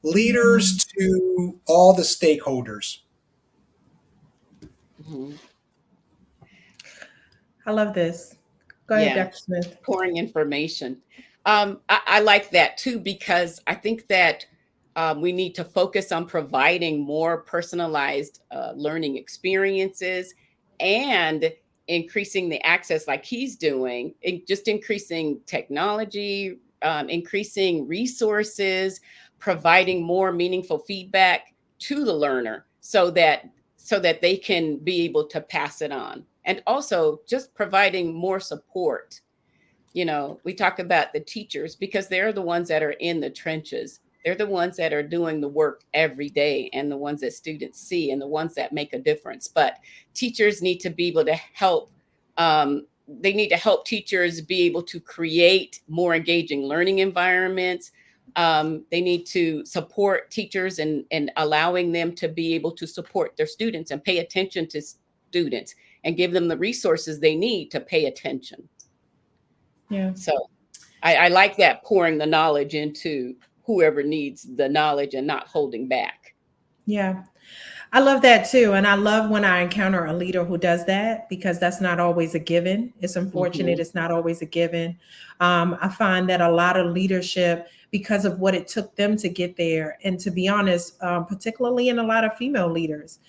Leaders to all the stakeholders. Mhm. I love this. Go ahead, Yeah. Dr. Smith. Pouring information. I like that too, because I think that we need to focus on providing more personalized learning experiences and increasing the access like he's doing, just increasing technology, increasing resources, providing more meaningful feedback to the learner so that they can be able to pass it on. And also just providing more support. We talk about the teachers because they're the ones that are in the trenches. They're the ones that are doing the work every day and the ones that students see and the ones that make a difference. But teachers need to be able to help. They need to help teachers be able to create more engaging learning environments. They need to support teachers and allowing them to be able to support their students and pay attention to students and give them the resources they need to pay attention. Yeah. So I like that, pouring the knowledge into whoever needs the knowledge and not holding back. Yeah. I love that too. And I love when I encounter a leader who does that because that's not always a given. It's unfortunate. Mhm. It's not always a given. I find that a lot of leadership, because of what it took them to get there, and to be honest, particularly in a lot of female leaders,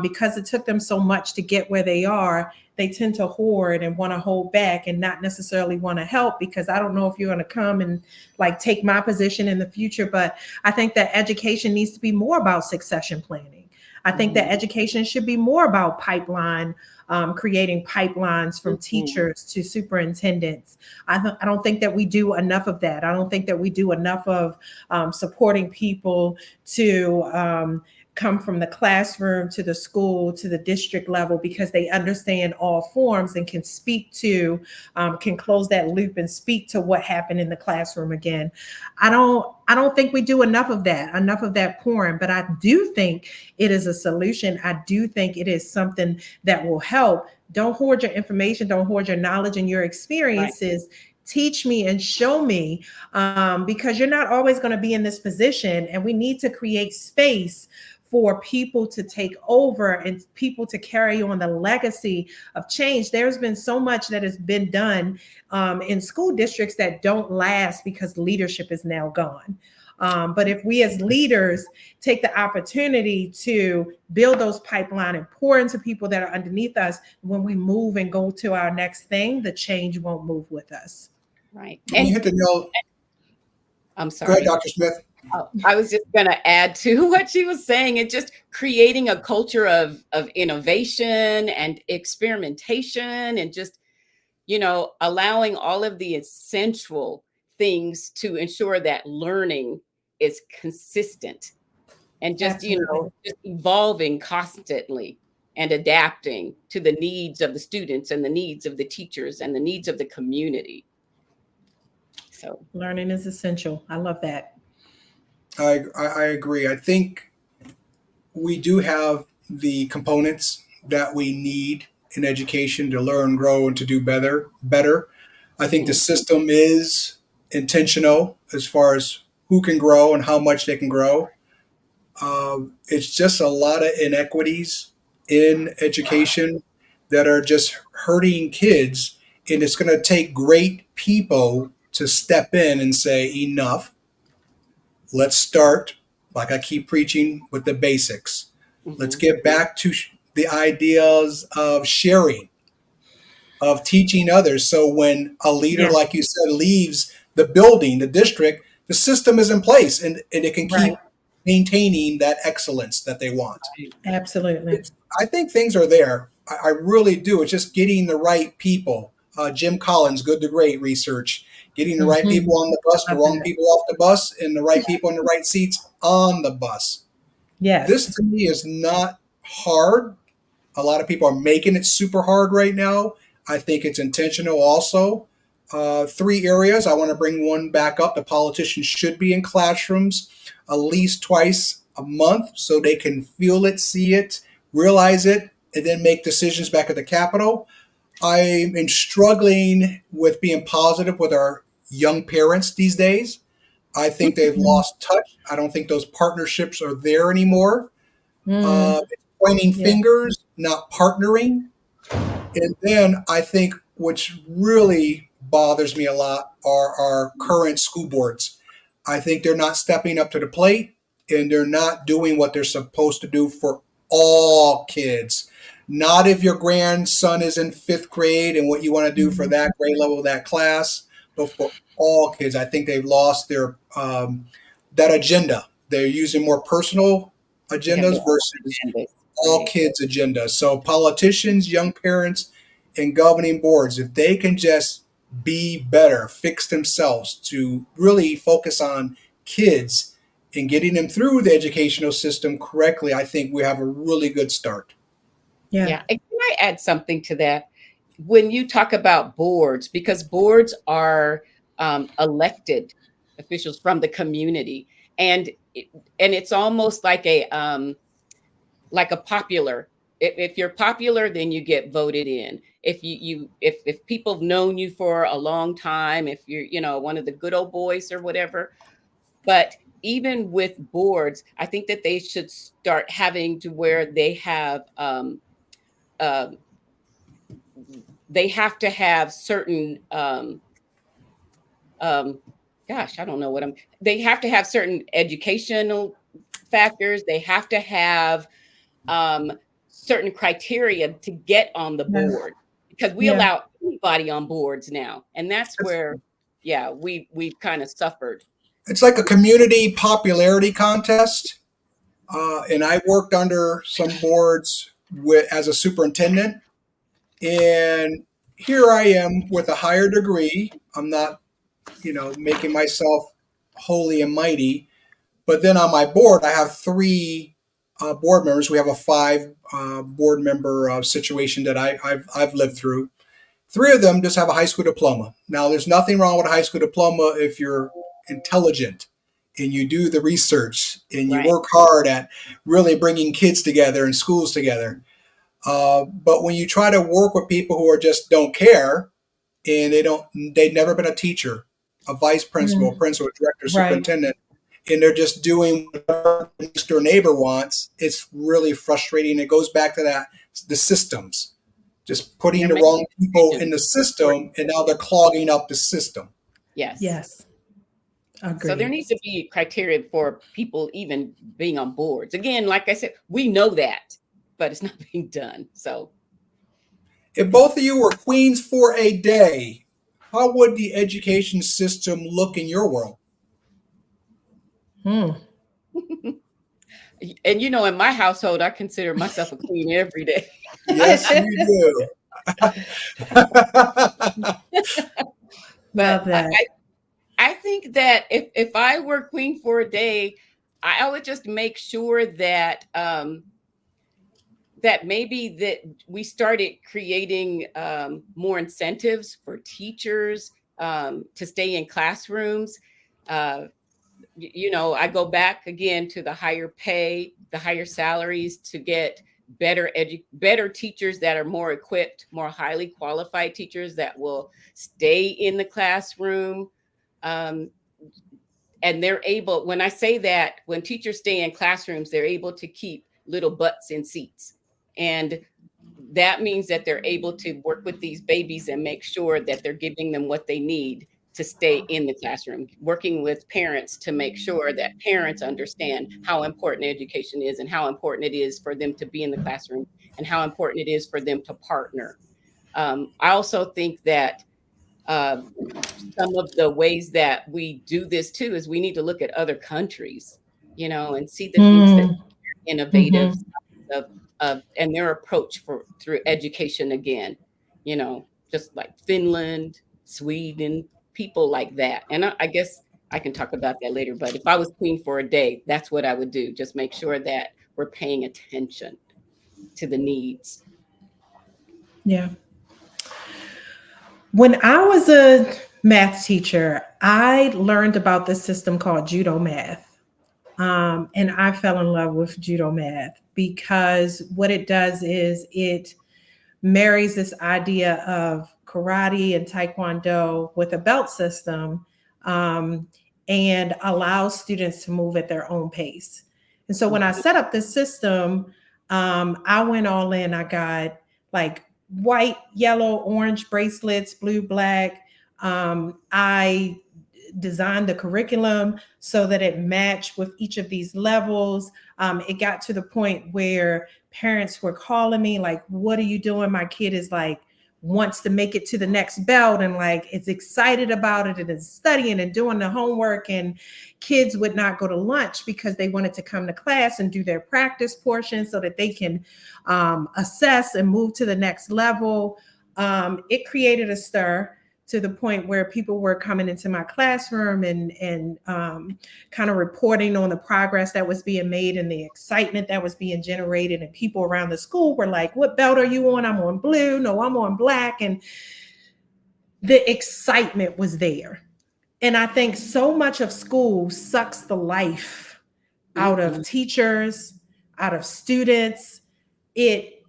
because it took them so much to get where they are, they tend to hoard and want to hold back and not necessarily want to help because I don't know if you're going to come and like take my position in the future. But I think that education needs to be more about succession planning. I think that Mhm. education should be more about creating pipelines from Mhm. teachers to superintendents. I don't think that we do enough of that. I don't think that we do enough of supporting people to come from the classroom to the school to the district level because they understand all forms and can can close that loop and speak to what happened in the classroom again. I don't think we do enough of that pouring, but I do think it is a solution. I do think it is something that will help. Don't hoard your information, don't hoard your knowledge and your Right. experiences. Teach me and show me, because you're not always going to be in this position, and we need to create space for people to take over and people to carry on the legacy of change. There's been so much that has been done in school districts that don't last because leadership is now gone. But if we as leaders take the opportunity to build those pipeline and pour into people that are underneath us, when we move and go to our next thing, the change won't move with us. Right. And you And hit the nail. I'm Go ahead, sorry. Dr. Smith. Oh, I was just going to add to what she was saying, and just creating a culture of innovation and experimentation, and just, allowing all of the essential things to ensure that learning is consistent. and just, Absolutely. just evolving constantly and adapting to the needs of the students and the needs of the teachers and the needs of the community. So, Learning is essential. I love that. I agree. I think we do have the components that we need in education to learn, grow, and to do better. I think the mhm, system is intentional as far as who can grow and how much they can grow. It's just a lot of inequities in education that are just hurting kids, and it's going to take great people to step in and say enough. Let's start, like I keep preaching, with the basics. Let's mhm, get back to the ideas of sharing, of teaching others. So when a leader, Yeah. like you said, leaves the building, the district, the system is in place, and it can Right. keep maintaining that excellence that they want. right, Absolutely. I think things are there. I really do. It's just getting the right people. Jim Collins, Good to Great research, getting the right Hmm. people on the bus, I the love wrong that. people off the bus, and the right people in the right seats on the bus. This Yes. to me is not hard. A lot of people are making it super hard right now. I think it's intentional also. Three areas. I want to bring one back up. The politicians should be in classrooms at least twice a month so they can feel it, see it, realize it, and then make decisions back at the Capitol. I'm struggling with being positive with our young parents these days. I think they've Mhm. lost touch. I don't think those partnerships are there anymore. Mm. Pointing Yeah. fingers, not partnering. And then I think which really bothers me a lot are our current school boards. I think they're not stepping up to the plate and they're not doing what they're supposed to do for all kids. Not if your grandson is in fifth grade and what you want to do for Mhm. that grade level, that class, but for all kids. I think they've lost their that agenda. They're using more personal they have agendas their own versus agendas, all right, kids agenda. So politicians, young parents, and governing boards, if they can just be better, fix themselves to really focus on kids and getting them through the educational system correctly, I think we have a really good start. Yeah. yeah, and can I add something to that? When you talk about boards, because boards are, elected officials from the community, and it and it's almost like a popular. If you're popular, then you get voted in. If if people have known you for a long time, if you're, one of the good old boys or whatever. But even with boards, I think that they should start having to where uh, they have to have certain um gosh, I don't know what I'm they have to have certain educational factors. They have to have um, certain criteria to get on the Yeah. board, because we Yeah. allow anybody on boards now, and that's It's, where, yeah, we've kind of suffered. it's like a community popularity contest. And I worked under some boards as a superintendent. And here I am with a higher degree. I'm not, making myself holy and mighty. But then on my board, I have three board members. We have a five board member situation that I've lived through. Three of them just have a high school diploma. Now, there's nothing wrong with a high school diploma if you're intelligent and you do the research and you Right. work hard at really bringing kids together and schools together. But when you try to work with people who are just don't care and they've never been a teacher, a vice principal, Mm. principal, director, Right. superintendent, and they're just doing whatever the next door neighbor wants, it's really frustrating. It goes back to the systems, just putting They're the making wrong people in decisions the for system, and now they're kids. clogging up the system. Yes. Yes. So there Agreed. needs to be criteria for people even being on boards. Again, like I said, we know that, but it's not being done. So If both of you were queens for a day, how would the education system look in your world? Hmm. and in my household, I consider myself a queen every day. Yes, you do. But Love that. I think that if I were queen for a day, I would just make sure that that maybe that we started creating more incentives for teachers to stay in classrooms. Uh, you know, I go back again to the higher pay, the higher salaries to get better teachers that are more equipped, more highly qualified teachers that will stay in the classroom. Um, and they're able, when I say that, when teachers stay in classrooms, they're able to keep little butts in seats. And that means that they're able to work with these babies and make sure that they're giving them what they need to stay in the classroom, working with parents to make sure that parents understand how important education is and how important it is for them to be in the classroom and how important it is for them to partner. I also think that uh, some of the ways that we do this too is we need to look at other countries, you know, and see the things that Mm, innovative mhm. of and their approach for through education again, you know, just like Finland, Sweden, people like that. And I guess I can talk about that later, but if I was queen for a day, that's what I would do. Just make sure that we're paying attention to the needs. Yeah. When I was a math teacher, I learned about this system called judo math. And I fell in love with judo math because what it does is it marries this idea of karate and taekwondo with a belt system, um, and allows students to move at their own pace. And so when I set up this system, I went all in. I got like white, yellow, orange bracelets, blue, black. I designed the curriculum so that it matched with each of these levels. It got to the point where parents were calling me like, what are you doing? My kid is like, wants to make it to the next belt and like is excited about it and is studying and doing the homework. And kids would not go to lunch because they wanted to come to class and do their practice portion so that they can assess and move to the next level. It created a stir to the point where people were coming into my classroom and kind of reporting on the progress that was being made and the excitement that was being generated. And people around the school were like, "What belt are you on?" "I'm on blue." "No, I'm on black." And the excitement was there. And I think so much of school sucks the life out of Mhm. teachers, out of students. It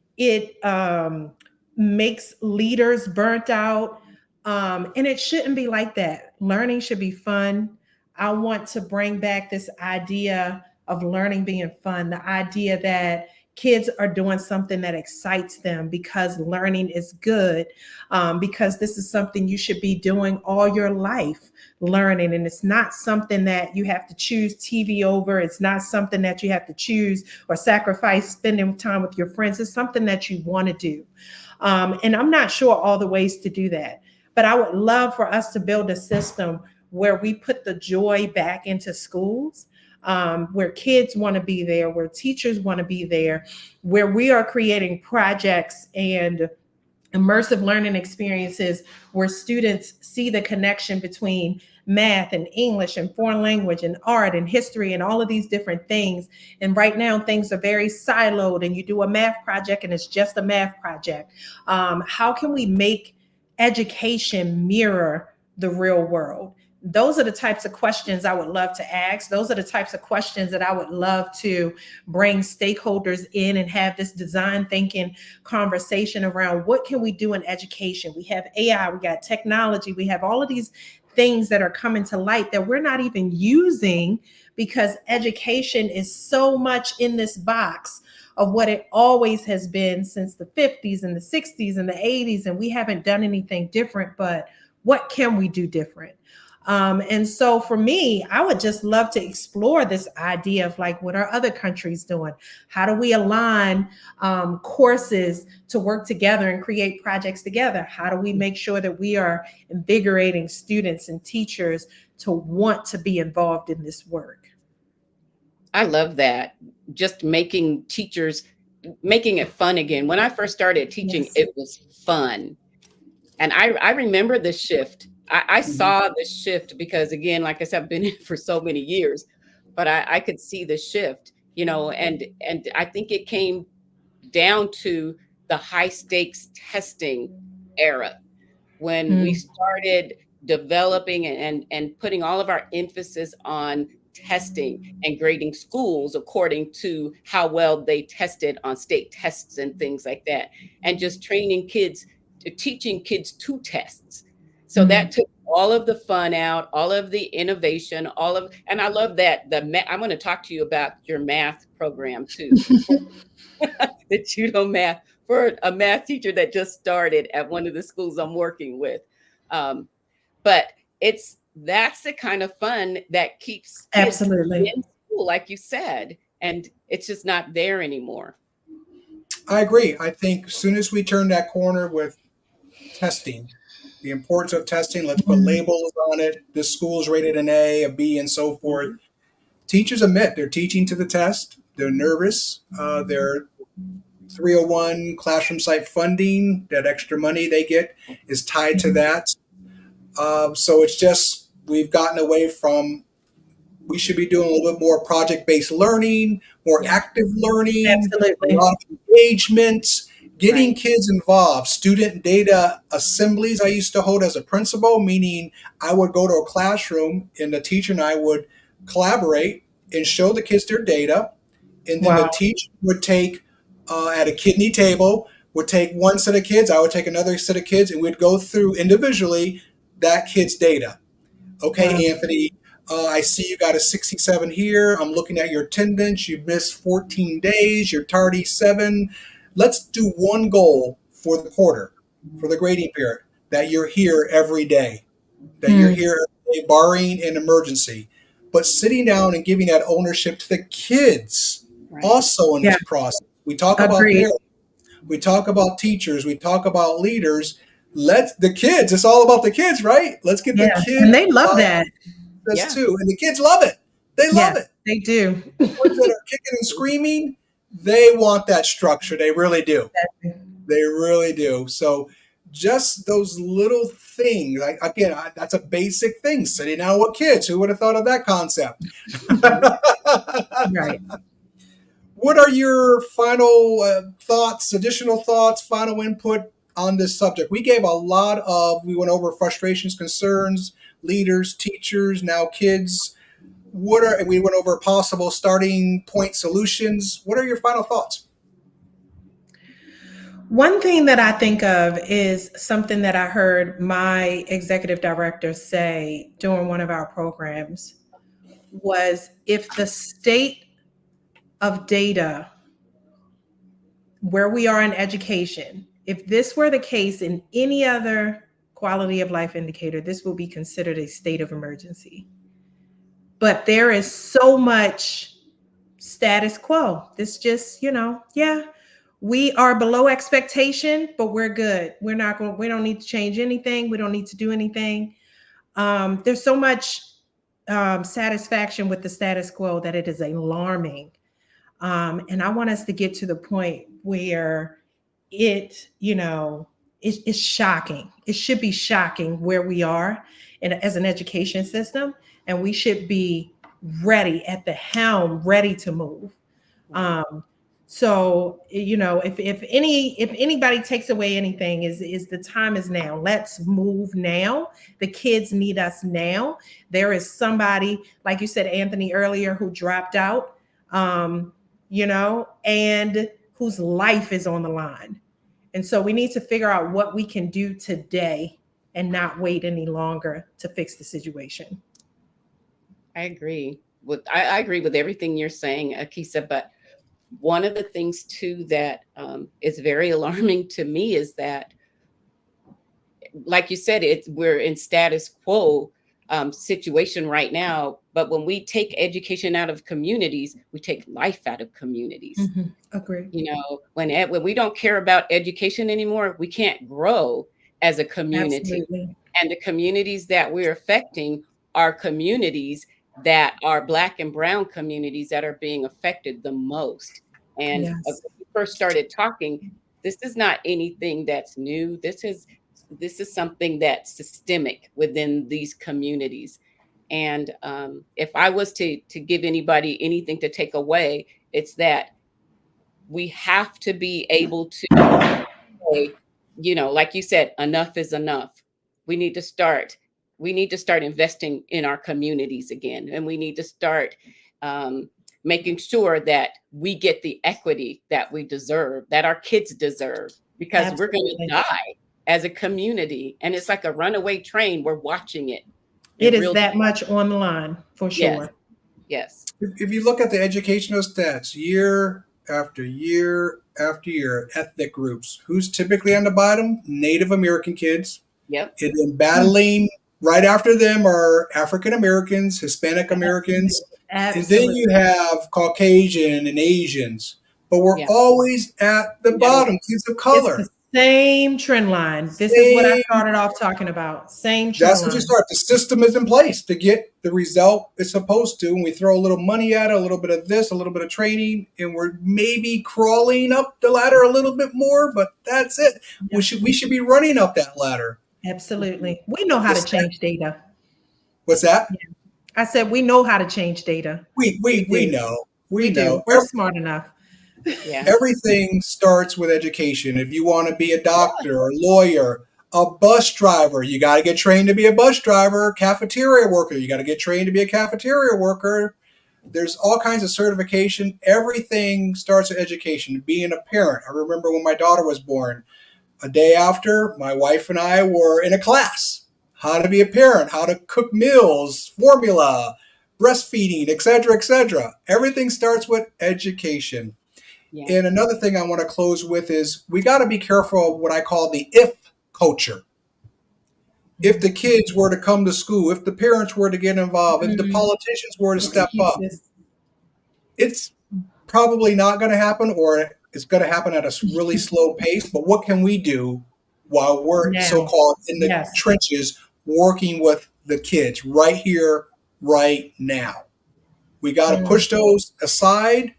makes leaders burnt out, and it shouldn't be like that. Learning should be fun. I want to bring back this idea of learning being fun, the idea that kids are doing something that excites them because learning is good, because this is something you should be doing all your life, learning. And it's not something that you have to choose TV over. It's not something that you have to choose or sacrifice spending time with your friends. It's something that you want to do. And I'm not sure all the ways to do that, but I would love for us to build a system where we put the joy back into schools, where kids want to be there, where teachers want to be there, where we are creating projects and immersive learning experiences where students see the connection between math and English and foreign language and art and history and all of these different things. And right now, things are very siloed, and you do a math project and it's just a math project. How can we make education mirror the real world? Those are the types of questions I would love to ask. Those are the types of questions that I would love to bring stakeholders in and have this design thinking conversation around what can we do in education. We have AI, we got technology, we have all of these things that are coming to light that we're not even using because education is so much in this box of what it always has been since the 50s and the 60s and the 80s, and we haven't done anything different. But what can we do different? And so for me, I would just love to explore this idea of like, what are other countries doing? How do we align courses to work together and create projects together? How do we make sure that we are invigorating students and teachers to want to be involved in this work? I love that. Just making teachers, making it fun again. When I first started teaching, Yes. it was fun. And I remember the shift. I saw the shift because, again, like I said, I've been in for so many years. but I could see the shift, and I think it came down to the high stakes testing era when we Mm. started developing and putting all of our emphasis on testing and grading schools according to how well they tested on state tests and things like that, and just training kids, teaching kids to tests. So that Mm. took all of the fun out, all of the innovation, and I love that I'm going to talk to you about your math program too, the judo math for a math teacher that just started at one of the schools I'm working with. Um, but that's the kind of fun that keeps kids Absolutely. in school, like you said, and it's just not there anymore. I agree. I think as soon as we turn that corner with testing, the importance of testing, let's put Mhm. labels on it. This school's rated an A, a B, and so forth. Mhm. Teachers admit they're teaching to the test. They're nervous. Their 301 classroom site funding, that extra money they get, is tied to that. So it's just we've gotten away from. We should be doing a little bit more project-based learning, more Yeah, active learning, a Absolutely. lot of engagement, getting right. kids involved. Student data assemblies I used to hold as a principal, meaning I would go to a classroom and the teacher and I would collaborate and show the kids their data. And then the Wow. teacher would take, at a kidney table, would take one set of kids, I would take another set of kids, and we'd go through individually that kid's data. Wow. Okay, Anthony, I see you got a 67 here. I'm looking at your attendance. You missed 14 days. You're tardy 7. Let's do one goal for the quarter, for the grading period, that you're here every day, that you're Mm. here every day, barring an emergency. But sitting down and giving that ownership to the kids Right. also in Yeah. this process. We talk about Agreed. parents, we talk about teachers, we talk about leaders. Let the kids, it's all about the kids, right? Let's get the Yeah. kids And they love involved that. this Yeah. too, and the kids love it. They love Yes, it. they do. The ones that are kicking and screaming, they want that structure. They really do. They really do. So just those little things. Like again, that's a basic thing. Sitting down with kids. Who would have thought of that concept? Mhm. Right. What are your final thoughts, additional thoughts, final input on this subject? We gave a lot of. We went over frustrations, concerns, leaders, teachers, now kids. We went over possible starting point solutions. What are your final thoughts? One thing that I think of is something that I heard my executive director say during one of our programs was if the state of data where we are in education, if this were the case in any other quality of life indicator, this will be considered a state of emergency. But there is so much status quo. This just, yeah, we are below expectation, but we're good. We don't need to change anything. We don't need to do anything. There's so much satisfaction with the status quo that it is alarming. And I want us to get to the point where it's shocking. It should be shocking where we are as an education system, and we should be ready at the helm, ready to move. Right. So if anybody takes away anything, is the time is now. Let's move now. The kids need us now. There is somebody, like you said, Anthony, earlier, who dropped out, and whose life is on the line. And so we need to figure out what we can do today and not wait any longer to fix the situation. I agree with everything you're saying, Akisa. But one of the things too that is very alarming to me is that, like you said, we're in status quo situation right now. But when we take education out of communities, we take life out of communities. Mm-hmm. Agree. When we don't care about education anymore, we can't grow as a community. Absolutely. And the communities that we're affecting are communities that are Black and brown communities that are being affected the most. And when Yes. we first started talking, this is not anything that's new. This is something that's systemic within these communities. And if I was to give anybody anything to take away, it's that we have to be able to say, like you said, enough is enough. We need to start. We need to start investing in our communities again, and we need to start um, making sure that we get the equity that we deserve, that our kids deserve, because we're going to Absolutely. die as a community, and it's like a runaway train. We're watching it It in is real. that much on the line for Yes, sure. yes, If you look at the educational stats year after year after year, ethnic groups, who's typically on the bottom? Native American kids. yep, And then battling right after them are African Americans, Hispanic Americans, and then Absolutely. you have Caucasian and Asians. But we're yeah, always at the middle, bottom, kids of It's the color. same trend line. This is what I Same. started off talking about. Same trend That's what you line. start. The system is in place to get the result it's supposed to. And we throw a little money at it, a little bit of this, a little bit of training, and we're maybe crawling up the ladder a little bit more, but that's it. Yeah, We should be running up that ladder. absolutely. We know how The to stat- change data. What's that? Yeah. I said we know how to change data. We We we we do. know. We We do. know. We're smart enough. yeah, Everything starts with education. If you want to be a doctor, a lawyer, a bus driver, you got to get trained to be a bus driver, cafeteria worker, you got to get trained to be a cafeteria worker. There's all kinds of certification. Everything starts with education. Being a parent. I remember when my daughter was born, a day after, my wife and I were in a class. How to be a parent, how to cook meals, formula, breastfeeding, etc., etc. Everything starts with education. yeah, And another thing I want to close with is we got to be careful of what I call the if culture. If the kids were to come to school, if the parents were to get involved, if the Mhm. politicians were to step up, Excuses. it's probably not going to happen, or it's going to happen at a really slow pace. But what can we do while we're so Now. called in the Yes. trenches working with the kids right here, right now? We got to Mm. push those aside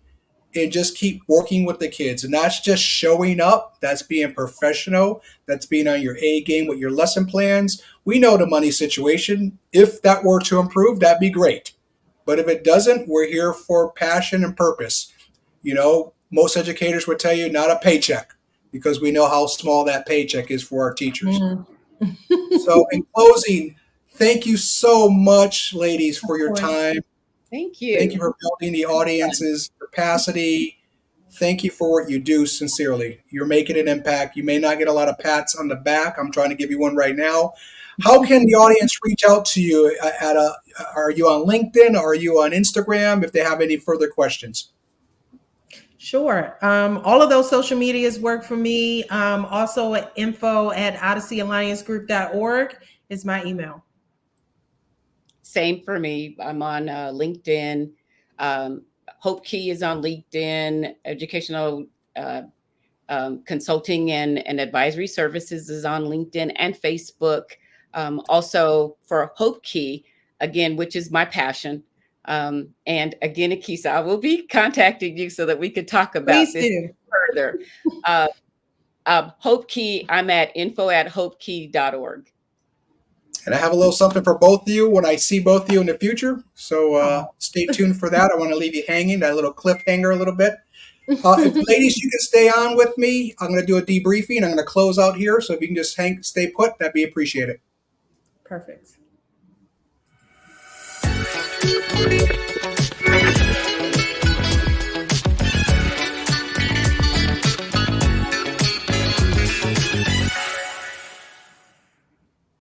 and just keep working with the kids. And that's just showing up. That's being professional. That's being on your A game with your lesson plans. We know the money situation. If that were to improve, that'd be great. But if it doesn't, we're here for passion and purpose. Most educators would tell you not a paycheck because we know how small that paycheck is for our teachers. Mm. So, in closing, thank you so much, ladies, Of for your course. time. thank Thank you you. for building the audience's capacity. Thank you for what you do, sincerely. You're making an impact. You may not get a lot of pats on the back. I'm trying to give you one right now. How can the audience reach out to you? Are you on LinkedIn? Are you on Instagram? If they have any further questions. Sure. All of those social medias work for me. Also, info@odysseyalliancegroup.org is my email. Same for me. I'm on LinkedIn. Hope Key is on LinkedIn. Educational uh, Consulting and Advisory Services is on LinkedIn and Facebook. Also for Hope Key, again, which is my passion. And again, Akisa, I will be contacting you so that we could talk about Please this do. further. Uh, Hope Key, I'm at info@hopekey.org. And I have a little something for both of you when I see both of you in the future. So Oh. stay tuned for that. I want to leave you hanging, that little cliffhanger a little bit. If ladies, you can stay on with me. I'm going to do a debriefing. I'm going to close out here. So if you can just stay put, that'd be appreciated. Perfect.